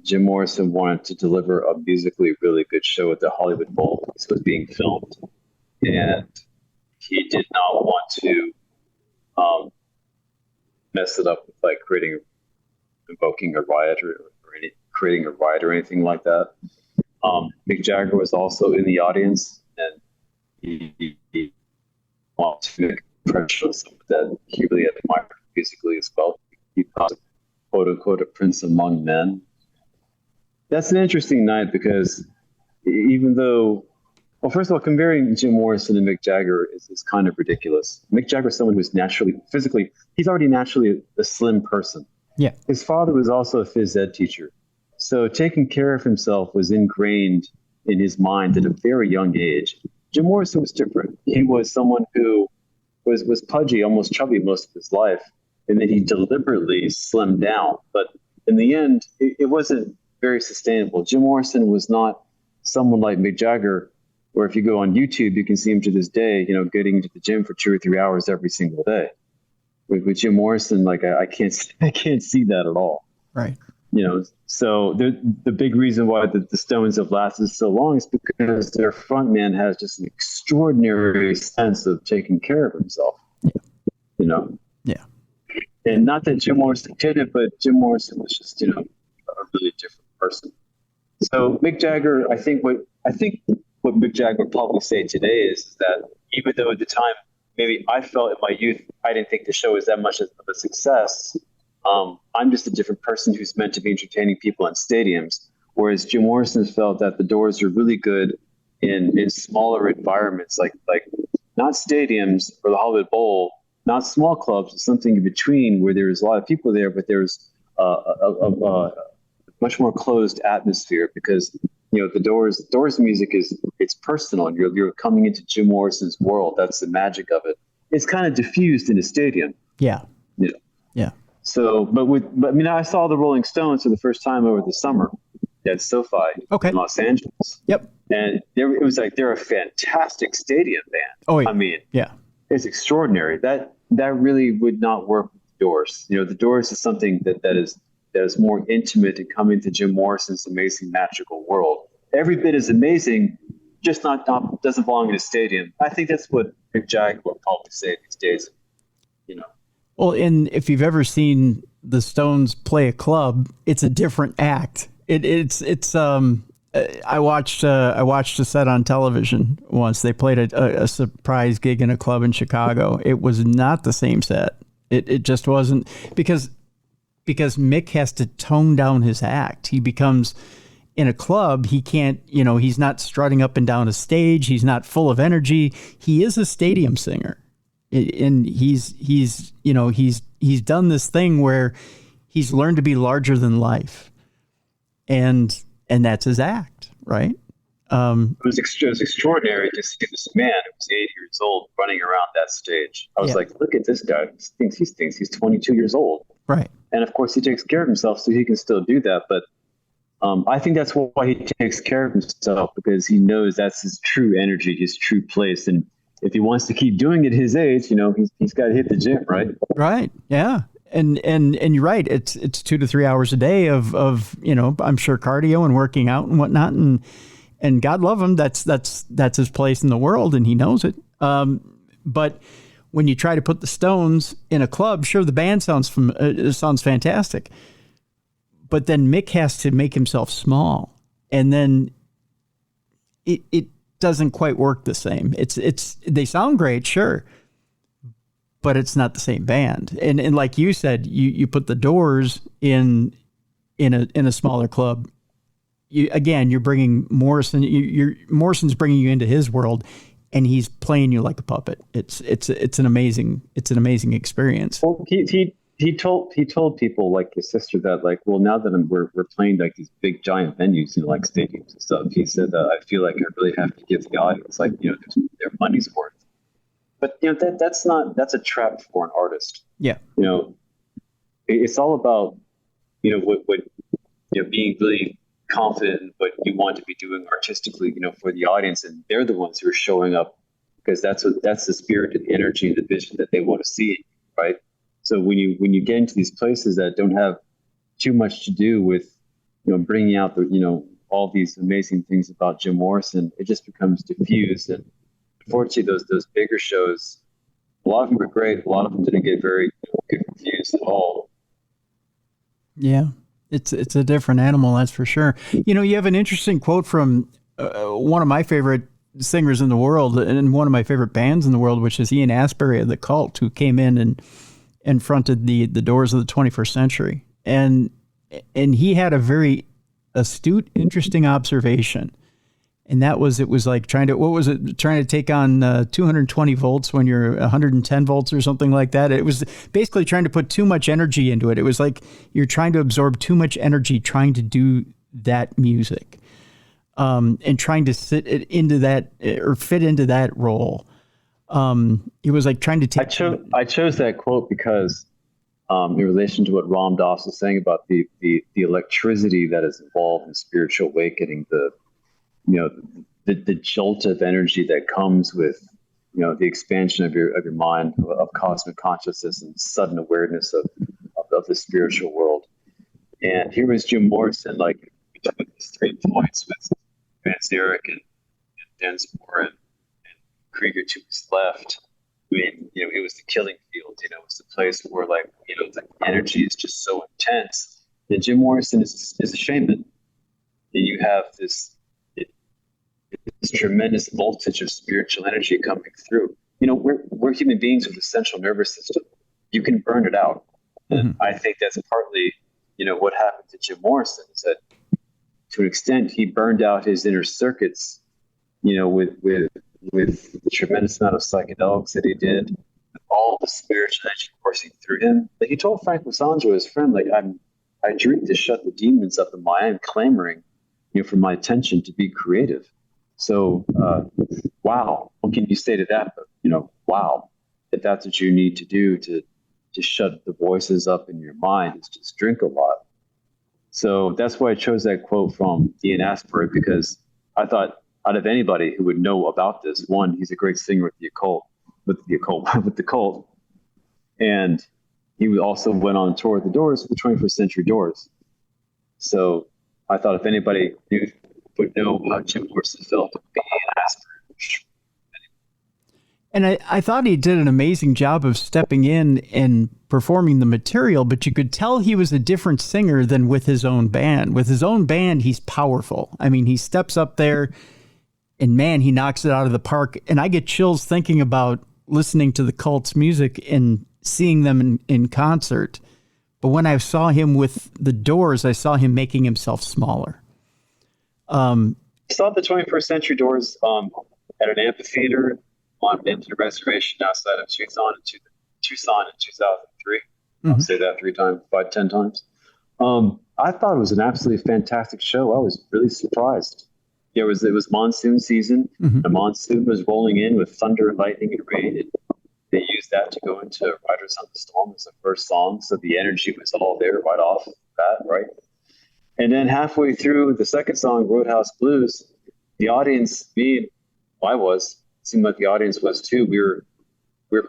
B: Jim Morrison wanted to deliver a musically really good show at the Hollywood Bowl. This was being filmed, and he did not want to mess it up with like invoking a riot or creating a riot or anything like that. Mick Jagger was also in the audience, and he wanted to make an impression on someone that he really admired musically as well. He thought, quote unquote, a prince among men. That's an interesting night, because even though, well, first of all, comparing Jim Morrison and Mick Jagger is kind of ridiculous. Mick Jagger is someone who's he's already naturally a slim person.
A: Yeah.
B: His father was also a phys ed teacher. So taking care of himself was ingrained in his mind at a very young age. Jim Morrison was different. He was someone who was pudgy, almost chubby most of his life, and then he deliberately slimmed down. But in the end, it wasn't very sustainable. Jim Morrison was not someone like Mick Jagger, where if you go on YouTube, you can see him to this day, getting to the gym for 2 or 3 hours every single day. With Jim Morrison, like I can't see that at all.
A: Right.
B: So the big reason why the Stones have lasted so long is because their frontman has just an extraordinary sense of taking care of himself. And not that Jim Morrison did it, but Jim Morrison was just, a really different person. So Mick Jagger, I think what Mick Jagger would probably say today is that even though at the time maybe I felt in my youth I didn't think the show was that much of a success, I'm just a different person who's meant to be entertaining people in stadiums. Whereas Jim Morrison felt that the Doors are really good in smaller environments, like not stadiums or the Hollywood Bowl, not small clubs, something in between where there's a lot of people there, but there's a much more closed atmosphere, because the Doors music it's personal, and you're coming into Jim Morrison's world. That's the magic of it. It's kind of diffused in a stadium.
A: Yeah. Yeah.
B: So, but I saw the Rolling Stones for the first time over the summer at SoFi in Los Angeles.
A: Yep.
B: And it was like they're a fantastic stadium band.
A: Oh, yeah.
B: I mean,
A: yeah,
B: it's extraordinary. That really would not work with the Doors. The Doors is something that is more intimate and come into Jim Morrison's amazing magical world. Every bit is amazing, just not doesn't belong in a stadium. I think that's what Mick Jagger would probably say these days.
A: Well, and if you've ever seen the Stones play a club, it's a different act. It's I watched a set on television once. They played a surprise gig in a club in Chicago. It was not the same set. It just wasn't, because Mick has to tone down his act. He becomes, in a club, he can't, he's not strutting up and down a stage. He's not full of energy. He is a stadium singer. And he's done this thing where he's learned to be larger than life. And that's his act, right?
B: It was extraordinary to see this man who was 80 years old running around that stage. I was like, look at this guy. He thinks he's 22 years old.
A: Right.
B: And of course he takes care of himself, so he can still do that. But I think that's why he takes care of himself, because he knows that's his true energy, his true place. And if he wants to keep doing it his age, he's got to hit the gym, right? Right.
A: Yeah. And you're right. It's 2 to 3 hours a day of I'm sure cardio and working out and whatnot, and God love him. That's his place in the world, and he knows it. But when you try to put the Stones in a club, sure, the band sounds fantastic, but then Mick has to make himself small, and then it doesn't quite work the same. They sound great, sure, but it's not the same band. And like you said, you put the Doors in a smaller club. You're bringing Morrison. Morrison's bringing you into his world, and he's playing you like a puppet. It's an amazing experience.
B: Well, he told people like his sister that, like, well, now that we're playing like these big giant venues, like stadiums and stuff, he said that I feel like I really have to give the audience their money's worth. But that's a trap for an artist.
A: Yeah.
B: It's all about what being really confident in what you want to be doing artistically, for the audience, and they're the ones who are showing up, because that's the spirit and the energy and the vision that they want to see, right? So when you get into these places that don't have too much to do with bringing out all these amazing things about Jim Morrison, it just becomes diffused. And unfortunately, those bigger shows, a lot of them were great. A lot of them didn't get very good reviews at all.
A: Yeah, it's a different animal, that's for sure. You have an interesting quote from one of my favorite singers in the world and one of my favorite bands in the world, which is Ian Astbury of the Cult, who came in and fronted the Doors of the 21st century. And he had a very astute, interesting observation. And that was, it was like trying to take on 220 volts when you're 110 volts or something like that. It was basically trying to put too much energy into it. It was like you're trying to absorb too much energy trying to do that music, and trying to fit into that role. It was like trying to take.
B: I chose that quote because, in relation to what Ram Dass was saying about the electricity that is involved in spiritual awakening, the jolt of energy that comes with, the expansion of your mind, of cosmic consciousness and sudden awareness of the spiritual world. And here was Jim Morrison, like, between these 3 points with Van Zerek and Densmore and Krieger to his left. I mean, it was the killing field. It was the place where, like, the energy is just so intense. And Jim Morrison is a shaman. and you have this tremendous voltage of spiritual energy coming through. We're human beings with a central nervous system. You can burn it out. And I think that's partly, what happened to Jim Morrison is that to an extent he burned out his inner circuits, with the tremendous amount of psychedelics that he did, all the spiritual energy coursing through him. Like he told Frank Losandro, his friend, like I drink to shut the demons up in my end, clamoring, for my attention to be creative. So, wow, what can you say to that? But, wow, if that's what you need to do to shut the voices up in your mind, is just drink a lot. So that's why I chose that quote from Ian Astbury, because I thought out of anybody who would know about this, one, he's a great singer with the Cult, and he also went on tour with the Doors, with the 21st Century Doors. So I thought if anybody would know how Jim Morrison felt, it would be Ian Astbury.
A: And I thought he did an amazing job of stepping in and performing the material, but you could tell he was a different singer than with his own band. With his own band, he's powerful. I mean, he steps up there and, man, he knocks it out of the park. And I get chills thinking about listening to the Cult's music and seeing them in concert. But when I saw him with the Doors, I saw him making himself smaller.
B: I saw the 21st Century Doors at an amphitheater on Indian Reservation outside of Tucson in 2003. I'll say that 10 times. I thought it was an absolutely fantastic show. I was really surprised. It was monsoon season. The monsoon was rolling in with thunder and lightning and rain, and they used that to go into Riders on the Storm as the first song. So the energy was all there right off the bat, right? And then halfway through the second song, Roadhouse Blues, the audience, seemed like the audience was too. We were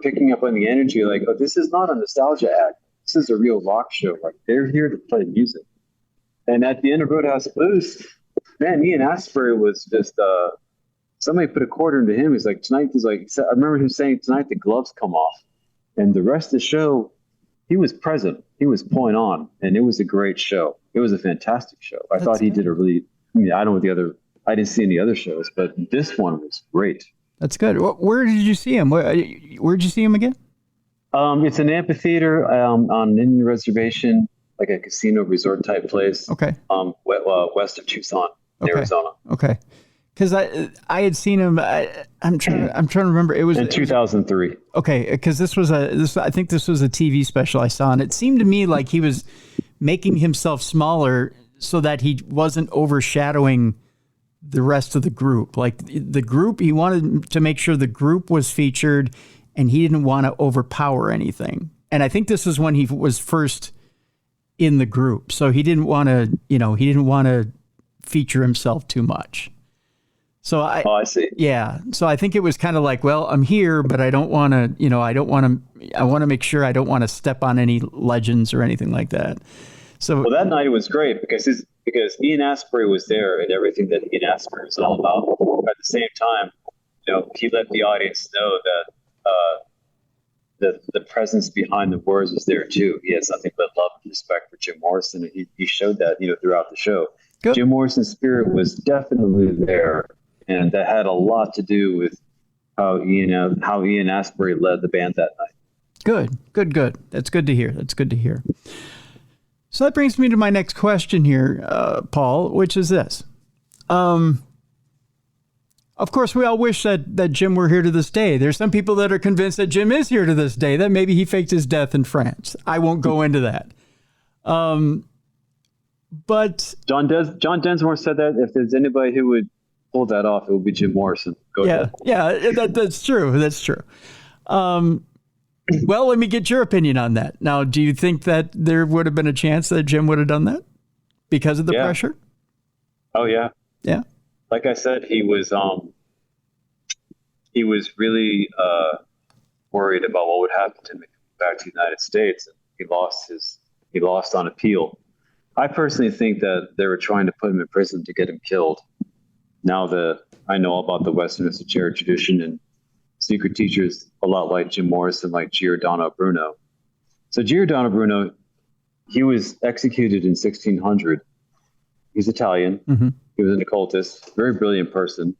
B: picking up on the energy, like, oh, this is not a nostalgia act. This is a real rock show. Like, they're here to play music. And at the end of Roadhouse Blues, man, Ian Astbury was just somebody put a quarter into him. He's like, tonight is like, I remember him saying, tonight the gloves come off. And the rest of the show, he was present. He was point on, and it was a great show. It was a fantastic show. I thought he did I don't know I didn't see any other shows, but this one was great.
A: That's good. Where did you see him? Where did you see him again?
B: It's an amphitheater on an Indian reservation, like a casino resort type place.
A: Okay.
B: West of Tucson, Arizona.
A: Okay. Because I had seen him. I'm trying to remember. It was
B: in 2003.
A: Okay, because I think this was a TV special I saw, and it seemed to me like he was making himself smaller so that he wasn't overshadowing the rest of the group. Like the group, he wanted to make sure the group was featured, and he didn't want to overpower anything. And I think this is when he was first in the group, so he didn't want to feature himself too much. So I see. Yeah. So I think it was kind of like, well, I'm here, but I don't want to, I want to make sure I don't want to step on any legends or anything like that. So
B: that night it was great because Ian Astbury was there and everything that Ian Astbury was all about. At the same time, he let the audience know that the presence behind the words was there too. He has nothing but love and respect for Jim Morrison, and he showed that throughout the show. Good. Jim Morrison's spirit was definitely there, and that had a lot to do with how Ian Astbury led the band that night. Good. That's good to hear. So that brings me to my next question here, Paul, which is this.
A: Of course, we all wish that Jim were here to this day. There's some people that are convinced that Jim is here to this day, that maybe he faked his death in France. I won't go into that. But
B: John Densmore said that if there's anybody who would pull that off, it would be Jim Morrison. Go ahead.
A: Yeah, that's true. That's true. Well, let me get your opinion on that. Now, do you think that there would have been a chance that Jim would have done that because of the pressure?
B: Oh, yeah.
A: Yeah.
B: Like I said, he was really worried about what would happen to him back to the United States. And he lost on appeal. I personally think that they were trying to put him in prison to get him killed. Now that I know about the Western esoteric tradition and secret teachers, a lot like Jim Morrison, like Giordano Bruno. So Giordano Bruno, he was executed in 1600, He's Italian.
A: Mm-hmm.
B: He was an occultist, very brilliant person.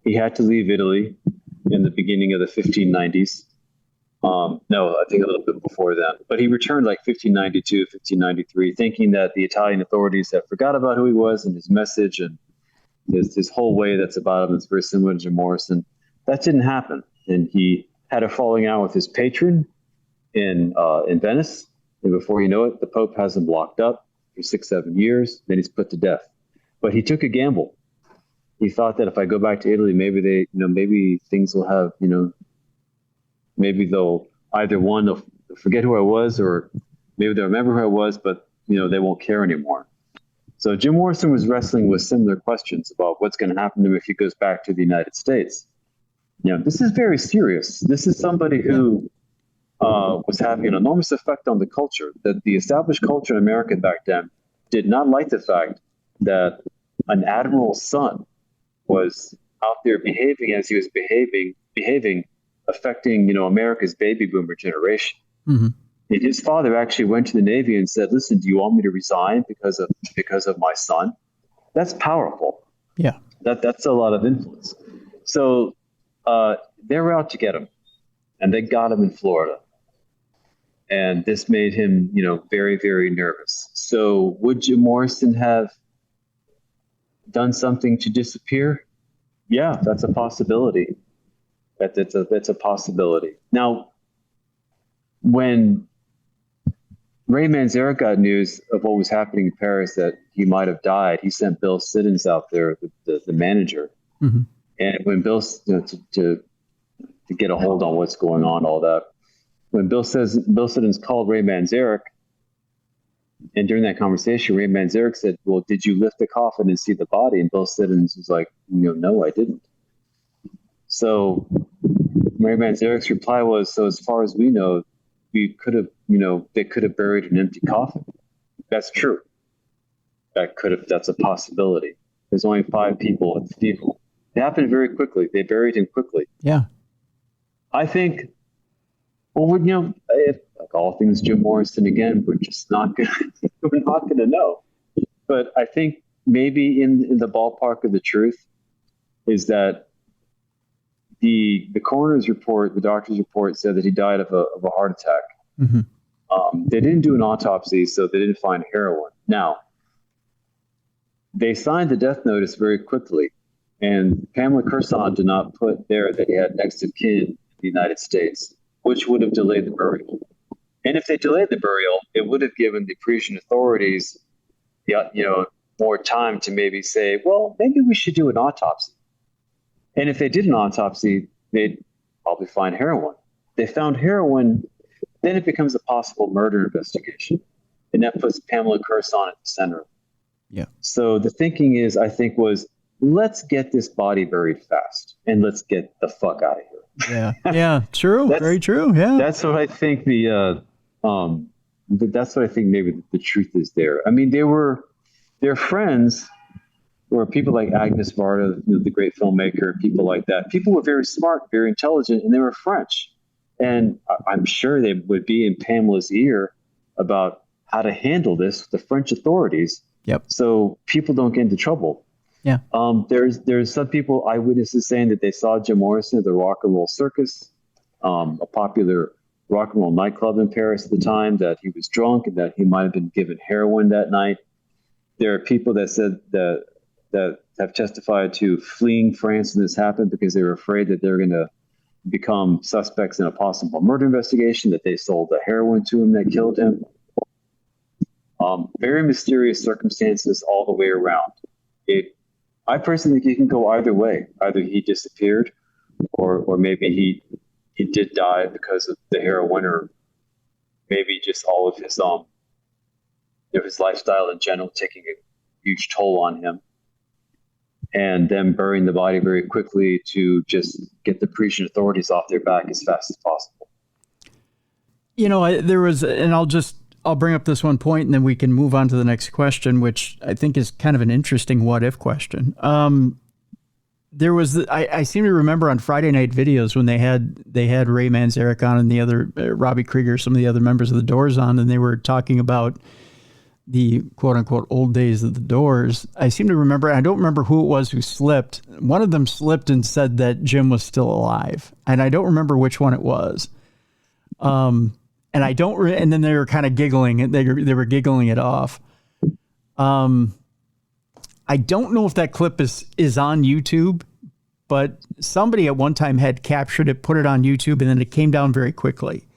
B: He had to leave Italy in the beginning of the 1590s. No, I think a little bit before that. But he returned like 1592, 1593, thinking that the Italian authorities had forgot about who he was and his message and his whole way that's about him. It's very similar to Jim Morrison. That didn't happen. And he had a falling out with his patron in Venice. And before you know it, the Pope has him locked up for 6-7 years. Then he's put to death. But he took a gamble. He thought that if I go back to Italy, maybe things will have, maybe they'll either they'll forget who I was, or maybe they'll remember who I was, but they won't care anymore. So Jim Morrison was wrestling with similar questions about what's going to happen to him if he goes back to the United States. This is very serious. This is somebody who was having an enormous effect on the culture. That the established culture in America back then did not like the fact that an admiral's son was out there behaving as he was behaving, affecting, America's baby boomer generation.
A: Mm-hmm.
B: And his father actually went to the Navy and said, "Listen, do you want me to resign because of my son?" That's powerful.
A: Yeah.
B: That's a lot of influence. So they were out to get him, and they got him in Florida. And this made him, very, very nervous. So would Jim Morrison have done something to disappear? Yeah, that's a possibility. That's a possibility. Now, when Ray Manzarek got news of what was happening in Paris, that he might have died, he sent Bill Siddons out there, the manager. Mm-hmm. And when Bill, to get a hold on what's going on, all that, when Bill Siddons called Ray Manzarek, and during that conversation, Ray Manzarek said, "Well, did you lift the coffin and see the body?" And Bill Siddons was like, "No, I didn't." So Ray Manzarek's reply was, "So as far as we know, we could have, they could have buried an empty coffin." That's true. That's a possibility. There's only 5 people at the funeral. It happened very quickly. They buried him quickly.
A: Yeah.
B: I think, if, like all things Jim Morrison, again, we're not gonna know. But I think maybe in the ballpark of the truth is that the coroner's report, the doctor's report, said that he died of a heart attack. Mm-hmm. They didn't do an autopsy, so they didn't find heroin. Now, they signed the death notice very quickly, and Pamela Curson did not put there that he had next of kin in the United States, which would have delayed the burial. And if they delayed the burial, it would have given the Parisian authorities, more time to maybe say, well, maybe we should do an autopsy. And if they did an autopsy, they'd probably find heroin. They found heroin, then it becomes a possible murder investigation. And that puts Pamela Curson at the center.
A: Yeah.
B: So the thinking is, I think, was let's get this body buried fast and let's get the fuck out of here.
A: Yeah. Yeah. True. Very true. Yeah.
B: That's what I think that's what I think maybe the truth is there. I mean, their friends were people like Agnes Varda, the great filmmaker, people like that. People were very smart, very intelligent, and they were French. And I'm sure they would be in Pamela's ear about how to handle this with the French authorities.
A: Yep.
B: So people don't get into trouble.
A: Yeah.
B: There's some people, eyewitnesses, saying that they saw Jim Morrison at the Rock and Roll Circus, a popular rock and roll nightclub in Paris at the time, that he was drunk and that he might have been given heroin that night. There are people that said that have testified to fleeing France when this happened because they were afraid that they're going to become suspects in a possible murder investigation, that they sold the heroin to him that killed him. Very mysterious circumstances all the way around. I personally think he can go either way. Either he disappeared, or maybe he did die because of the heroin, or maybe just all of his lifestyle in general taking a huge toll on him, and then burying the body very quickly to just get the Parisian authorities off their back as fast as possible.
A: There was, and I'll bring up this one point and then we can move on to the next question, which I think is kind of an interesting what if question. There was, I seem to remember on Friday Night Videos when they had Ray Manzarek on and the other, Robbie Krieger, some of the other members of the Doors on, and they were talking about the quote unquote old days of the Doors, I seem to remember, I don't remember who it was who slipped. One of them slipped and said that Jim was still alive. And I don't remember which one it was. And and then they were kind of giggling. They were giggling it off. I don't know if that clip is on YouTube, but somebody at one time had captured it, put it on YouTube, and then it came down very quickly.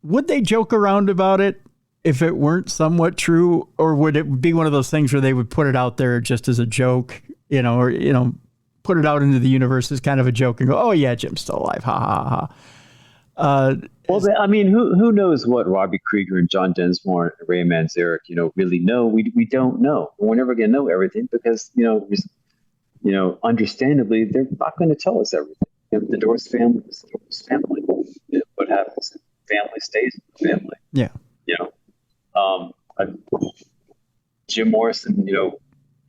A: Would they joke around about it if it weren't somewhat true, or would it be one of those things where they would put it out there just as a joke, or put it out into the universe as kind of a joke and go, "Oh yeah, Jim's still alive, ha ha ha."
B: Who knows what Robbie Krieger and John Densmore and Ray Manzarek, really know? We don't know. We're never going to know everything because, understandably, they're not going to tell us everything. The Doors family is the Doors family. What happens? Family stays family.
A: Yeah.
B: Jim Morrison,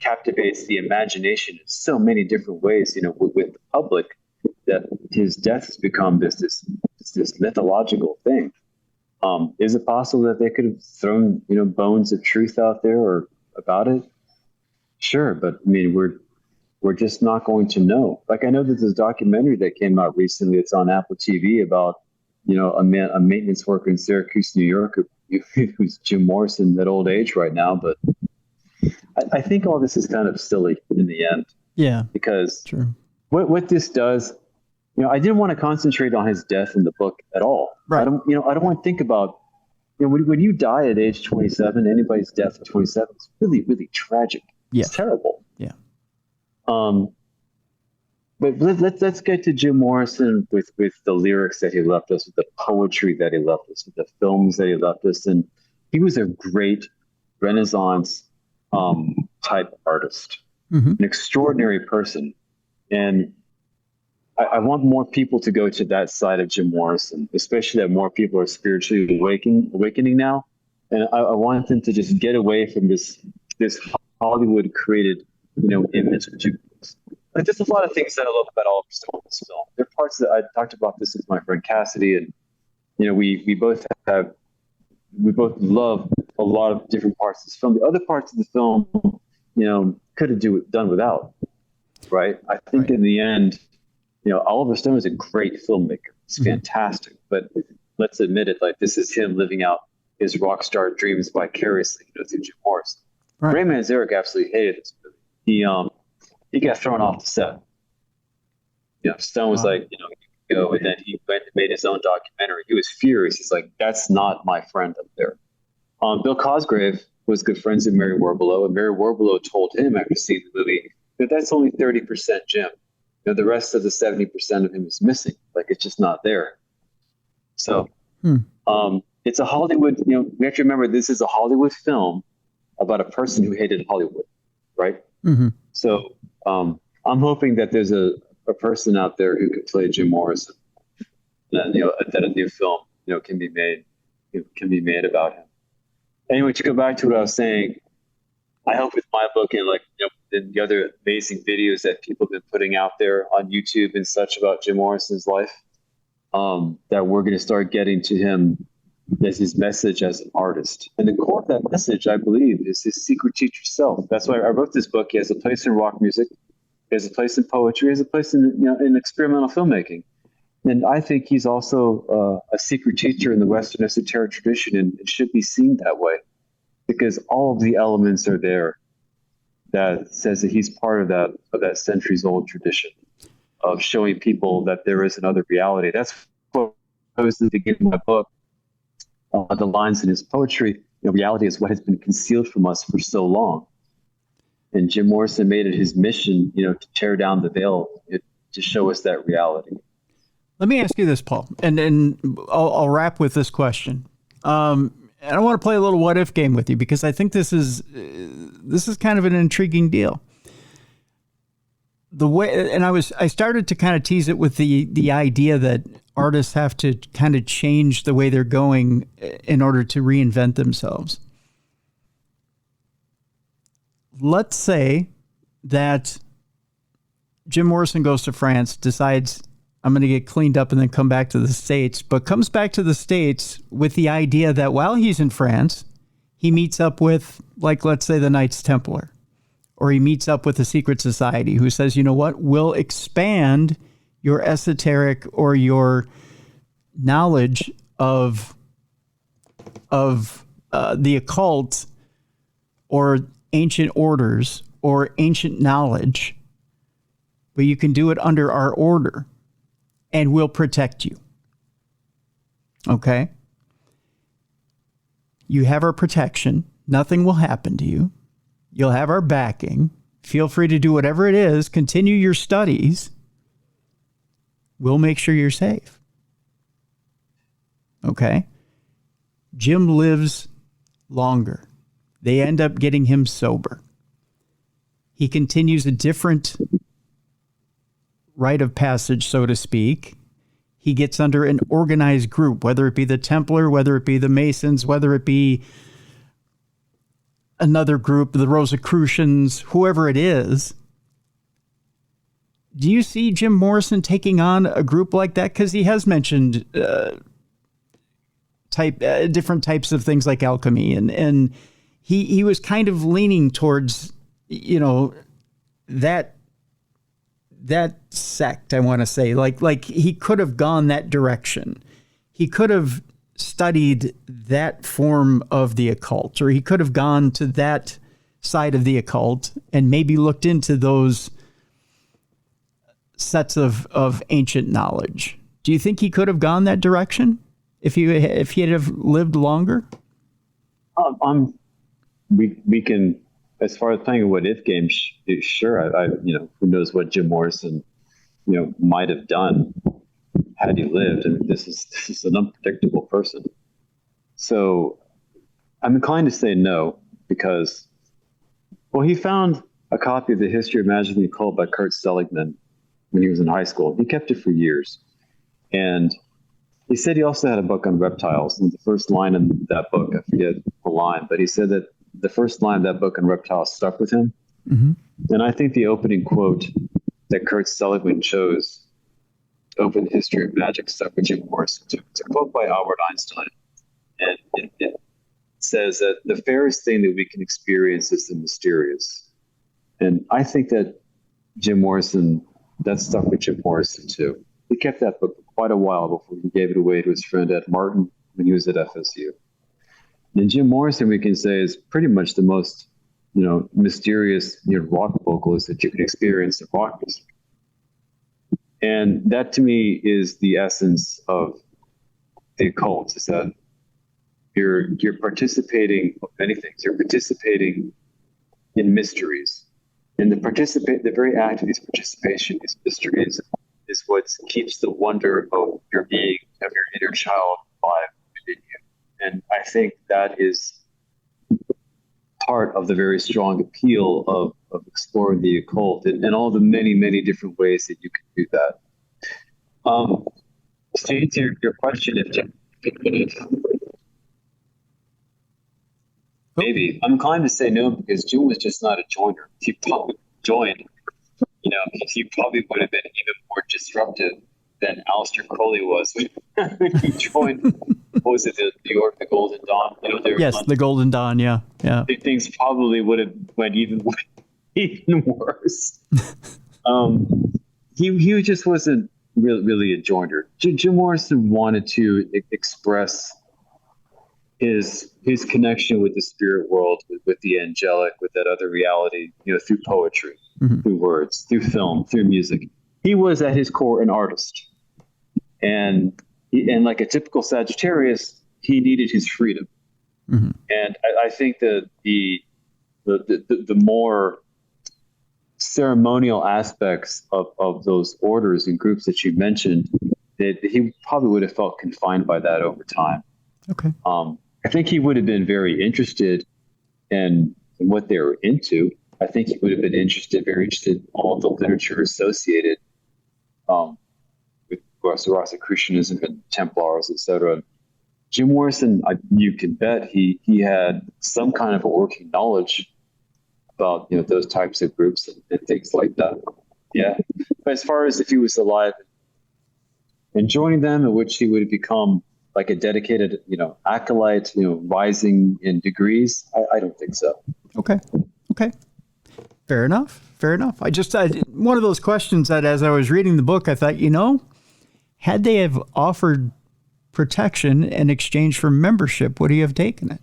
B: captivates the imagination in so many different ways, with the public, that his death has become this mythological thing. Is it possible that they could have thrown, bones of truth out there or about it? Sure. But we're just not going to know. Like, I know that there's a documentary that came out recently. It's on Apple TV about, a maintenance worker in Syracuse, New York, who's Jim Morrison at old age right now. But I think all this is kind of silly in the end.
A: Yeah.
B: Because
A: true.
B: What this does, I didn't want to concentrate on his death in the book at all.
A: Right.
B: I don't want to think about, when you die at age 27, anybody's death at 27 is really, really tragic.
A: Yeah.
B: It's terrible.
A: Yeah.
B: But let's get to Jim Morrison with the lyrics that he left us, with the poetry that he left us, with the films that he left us. And he was a great Renaissance type artist, an extraordinary person. And I want more people to go to that side of Jim Morrison, especially that more people are spiritually awakening now. And I want them to just get away from this Hollywood created, image. Like, there's a lot of things that I love about all of this film. There are parts that I talked about this with my friend Cassidy, and we both love a lot of different parts of this film. The other parts of the film, could have done without. Right? I think in the end, Oliver Stone is a great filmmaker. It's fantastic, but let's admit it. Like, this is him living out his rock star dreams vicariously, through Jim Morrison. Right. Ray Manzarek absolutely hated this movie. He got thrown off the set. Stone was like, you go, and then he went and made his own documentary. He was furious. He's like, that's not my friend up there. Bill Cosgrave was good friends with Mary Warbelow, and Mary Warbelow told him after seeing the movie that that's only 30% Jim. The rest of the 70% of him is missing. Like, it's just not there. So it's a Hollywood, we have to remember this is a Hollywood film about a person who hated Hollywood, right? Mm-hmm. So I'm hoping that there's a person out there who could play Jim Morrison, and that a new film can be made about him. Anyway, to go back to what I was saying, I hope with my book and and the other amazing videos that people have been putting out there on YouTube and such about Jim Morrison's life, that we're going to start getting to him as his message as an artist. And the core of that message, I believe, is his secret teacher self. That's why I wrote this book. He has a place in rock music, he has a place in poetry, he has a place in experimental filmmaking. And I think he's also a secret teacher in the Western esoteric tradition, and it should be seen that way, because all of the elements are there that says that he's part of that centuries-old tradition of showing people that there is another reality. That's what I was at the beginning of my book. The lines in his poetry, reality is what has been concealed from us for so long. And Jim Morrison made it his mission, to tear down the veil, to show us that reality.
A: Let me ask you this, Paul, and I'll wrap with this question. And I want to play a little what if game with you, because I think this is kind of an intriguing deal. The way, and I started to kind of tease it with the idea that artists have to kind of change the way they're going in order to reinvent themselves. Let's say that Jim Morrison goes to France, decides I'm going to get cleaned up and then come back to the States, but comes back to the States with the idea that while he's in France, he meets up with, like, let's say the Knights Templar, or he meets up with a secret society who says, you know what, we'll expand your esoteric or your knowledge of the occult or ancient orders or ancient knowledge, but you can do it under our order and we'll protect you. Okay? You have our protection. Nothing will happen to you. You'll have our backing. Feel free to do whatever it is. Continue your studies. We'll make sure you're safe. Okay? Jim lives longer. They end up getting him sober. He continues a different rite of passage, so to speak. He gets under an organized group, whether it be the Templar, whether it be the Masons, whether it be another group, the Rosicrucians, whoever it is. Do you see Jim Morrison taking on a group like that? Because he has mentioned different types of things like alchemy, and he was kind of leaning towards, you know, that sect, I want to say, like he could have gone that direction. He could have studied that form of the occult, or he could have gone to that side of the occult and maybe looked into those sets of ancient knowledge. Do you think he could have gone that direction if he had have lived longer?
B: We can, as far as playing a what if game, sure. I who knows what Jim Morrison, might have done had he lived. And this is an unpredictable person. So I'm inclined to say no, because, well, he found a copy of The History of Magic and the Occult by Kurt Seligmann when he was in high school. He kept it for years. And he said he also had a book on reptiles. And the first line in that book, I forget the line, but he said that the first line of that book on reptiles stuck with him. Mm-hmm. And I think the opening quote that Kurt Seligmann chose to open the History of Magic stuck with Jim Morrison too. It's a quote by Albert Einstein. And it says that the fairest thing that we can experience is the mysterious. And I think that Jim Morrison, that stuck with Jim Morrison too. He kept that book for quite a while before he gave it away to his friend Ed Martin when he was at FSU. And Jim Morrison, we can say, is pretty much the most, mysterious, rock vocalist that you can experience in rock music. And that, to me, is the essence of the occult, is that you're participating in many things. You're participating in mysteries. And the very act of these participation, these mysteries, is what keeps the wonder of your being, of your inner child alive within you. And I think that is part of the very strong appeal of exploring the occult and all the many, many different ways that you can do that. To answer your question, maybe. I'm inclined to say no, because Jim was just not a joiner. He probably joined, he probably would have been even more disruptive than Aleister Crowley was when he joined. What was it, the New York, the Golden Dawn?
A: Yes, the Golden Dawn. Yeah.
B: Things probably would have went even worse. He just wasn't really a joiner. Jim Morrison wanted to express his connection with the spirit world, with the angelic, with that other reality, through poetry, mm-hmm. through words, through film, through music. He was at his core an artist, and like a typical Sagittarius, he needed his freedom. Mm-hmm. And I think that the more ceremonial aspects of those orders and groups that you mentioned, that he probably would have felt confined by that over time.
A: Okay.
B: I think he would have been very interested in what they were into. I think he would have been very interested in all the literature associated with Rosicrucianism and Templars, etc. Jim Morrison, you can bet he had some kind of a working knowledge about those types of groups and things like that. Yeah, but as far as if he was alive and joining them, in which he would become like a dedicated, acolyte, rising in degrees. I don't think so.
A: Okay. Fair enough. I one of those questions that as I was reading the book, I thought, had they have offered protection in exchange for membership, would he have taken it?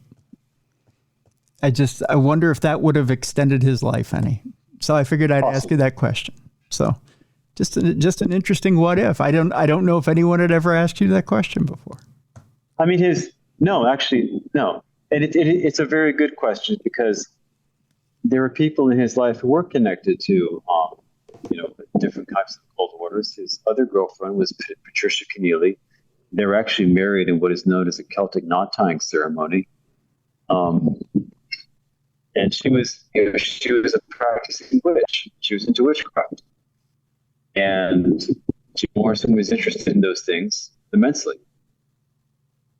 A: I wonder if that would have extended his life any. So I figured I'd ask you that question. So just an interesting what if. I don't know if anyone had ever asked you that question before.
B: I mean, no. And it's a very good question, because there were people in his life who were connected to, different types of occult orders. His other girlfriend was Patricia Keneally. They were actually married in what is known as a Celtic knot tying ceremony. And she was a practicing witch. She was into witchcraft. And Jim Morrison was interested in those things immensely.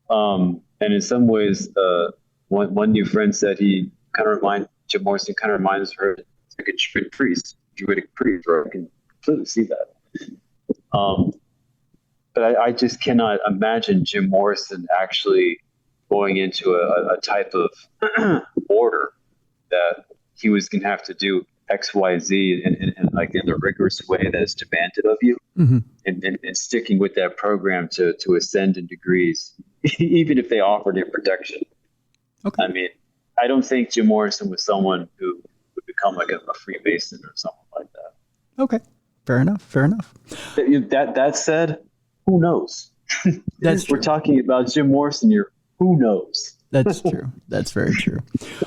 B: And in some ways, one new friend said Jim Morrison kind of reminds her like a Druidic priest, or I can completely see that. But I just cannot imagine Jim Morrison actually going into a type of order that he was going to have to do X, Y, Z, and like in the rigorous way that is demanded of you, and sticking with that program to ascend in degrees, even if they offered him protection.
A: Okay.
B: I mean, I don't think Jim Morrison was someone who would become like a Freemason or something like that.
A: Okay. Fair enough.
B: That said, who knows? We're talking about Jim Morrison here. Who knows?
A: That's true. That's very true.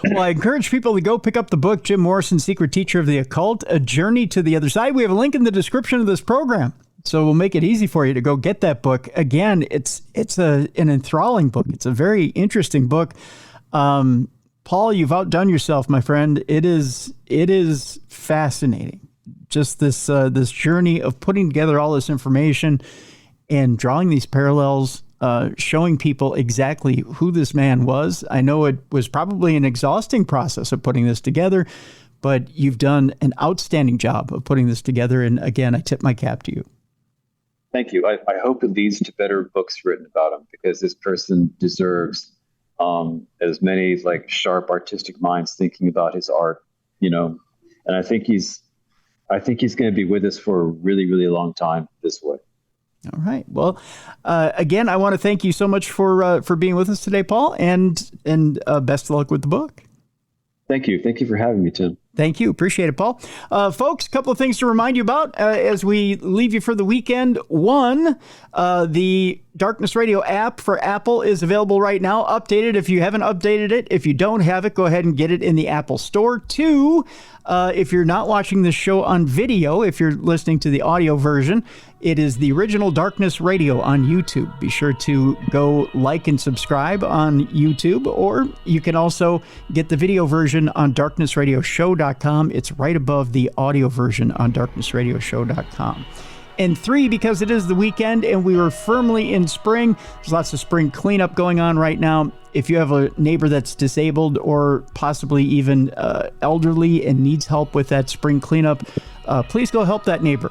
A: Well, I encourage people to go pick up the book, Jim Morrison, Secret Teacher of the Occult, A Journey to the Other Side. We have a link in the description of this program, so we'll make it easy for you to go get that book. Again, it's an enthralling book. It's a very interesting book. Paul, you've outdone yourself, my friend. It is fascinating. Just this journey of putting together all this information and drawing these parallels, showing people exactly who this man was. I know it was probably an exhausting process of putting this together, but you've done an outstanding job of putting this together. And again, I tip my cap to you.
B: Thank you. I hope it leads to better books written about him, because this person deserves as many like sharp artistic minds thinking about his art, and I think he's going to be with us for a really, really long time this way.
A: All right. Well, again, I want to thank you so much for being with us today, Paul, and best of luck with the book.
B: Thank you. Thank you for having me, Tim.
A: Thank you. Appreciate it, Paul. Folks, a couple of things to remind you about as we leave you for the weekend. One, the Darkness Radio app for Apple is available right now. Updated if you haven't updated it. If you don't have it, go ahead and get it in the Apple Store. Two, if you're not watching this show on video, if you're listening to the audio version, it is the original Darkness Radio on YouTube. Be sure to go like and subscribe on YouTube, or you can also get the video version on darknessradioshow.com. It's right above the audio version on darknessradioshow.com. And three, because it is the weekend and we were firmly in spring, there's lots of spring cleanup going on right now. If you have a neighbor that's disabled or possibly even elderly and needs help with that spring cleanup, please go help that neighbor.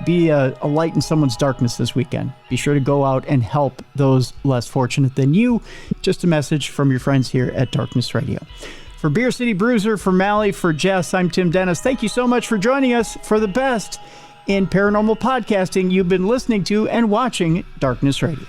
A: Be a light in someone's darkness this weekend. Be sure to go out and help those less fortunate than you. Just a message from your friends here at Darkness Radio. For Beer City Bruiser, for Mally, for Jess, I'm Tim Dennis. Thank you so much for joining us for the best in paranormal podcasting. You've been listening to and watching Darkness Radio.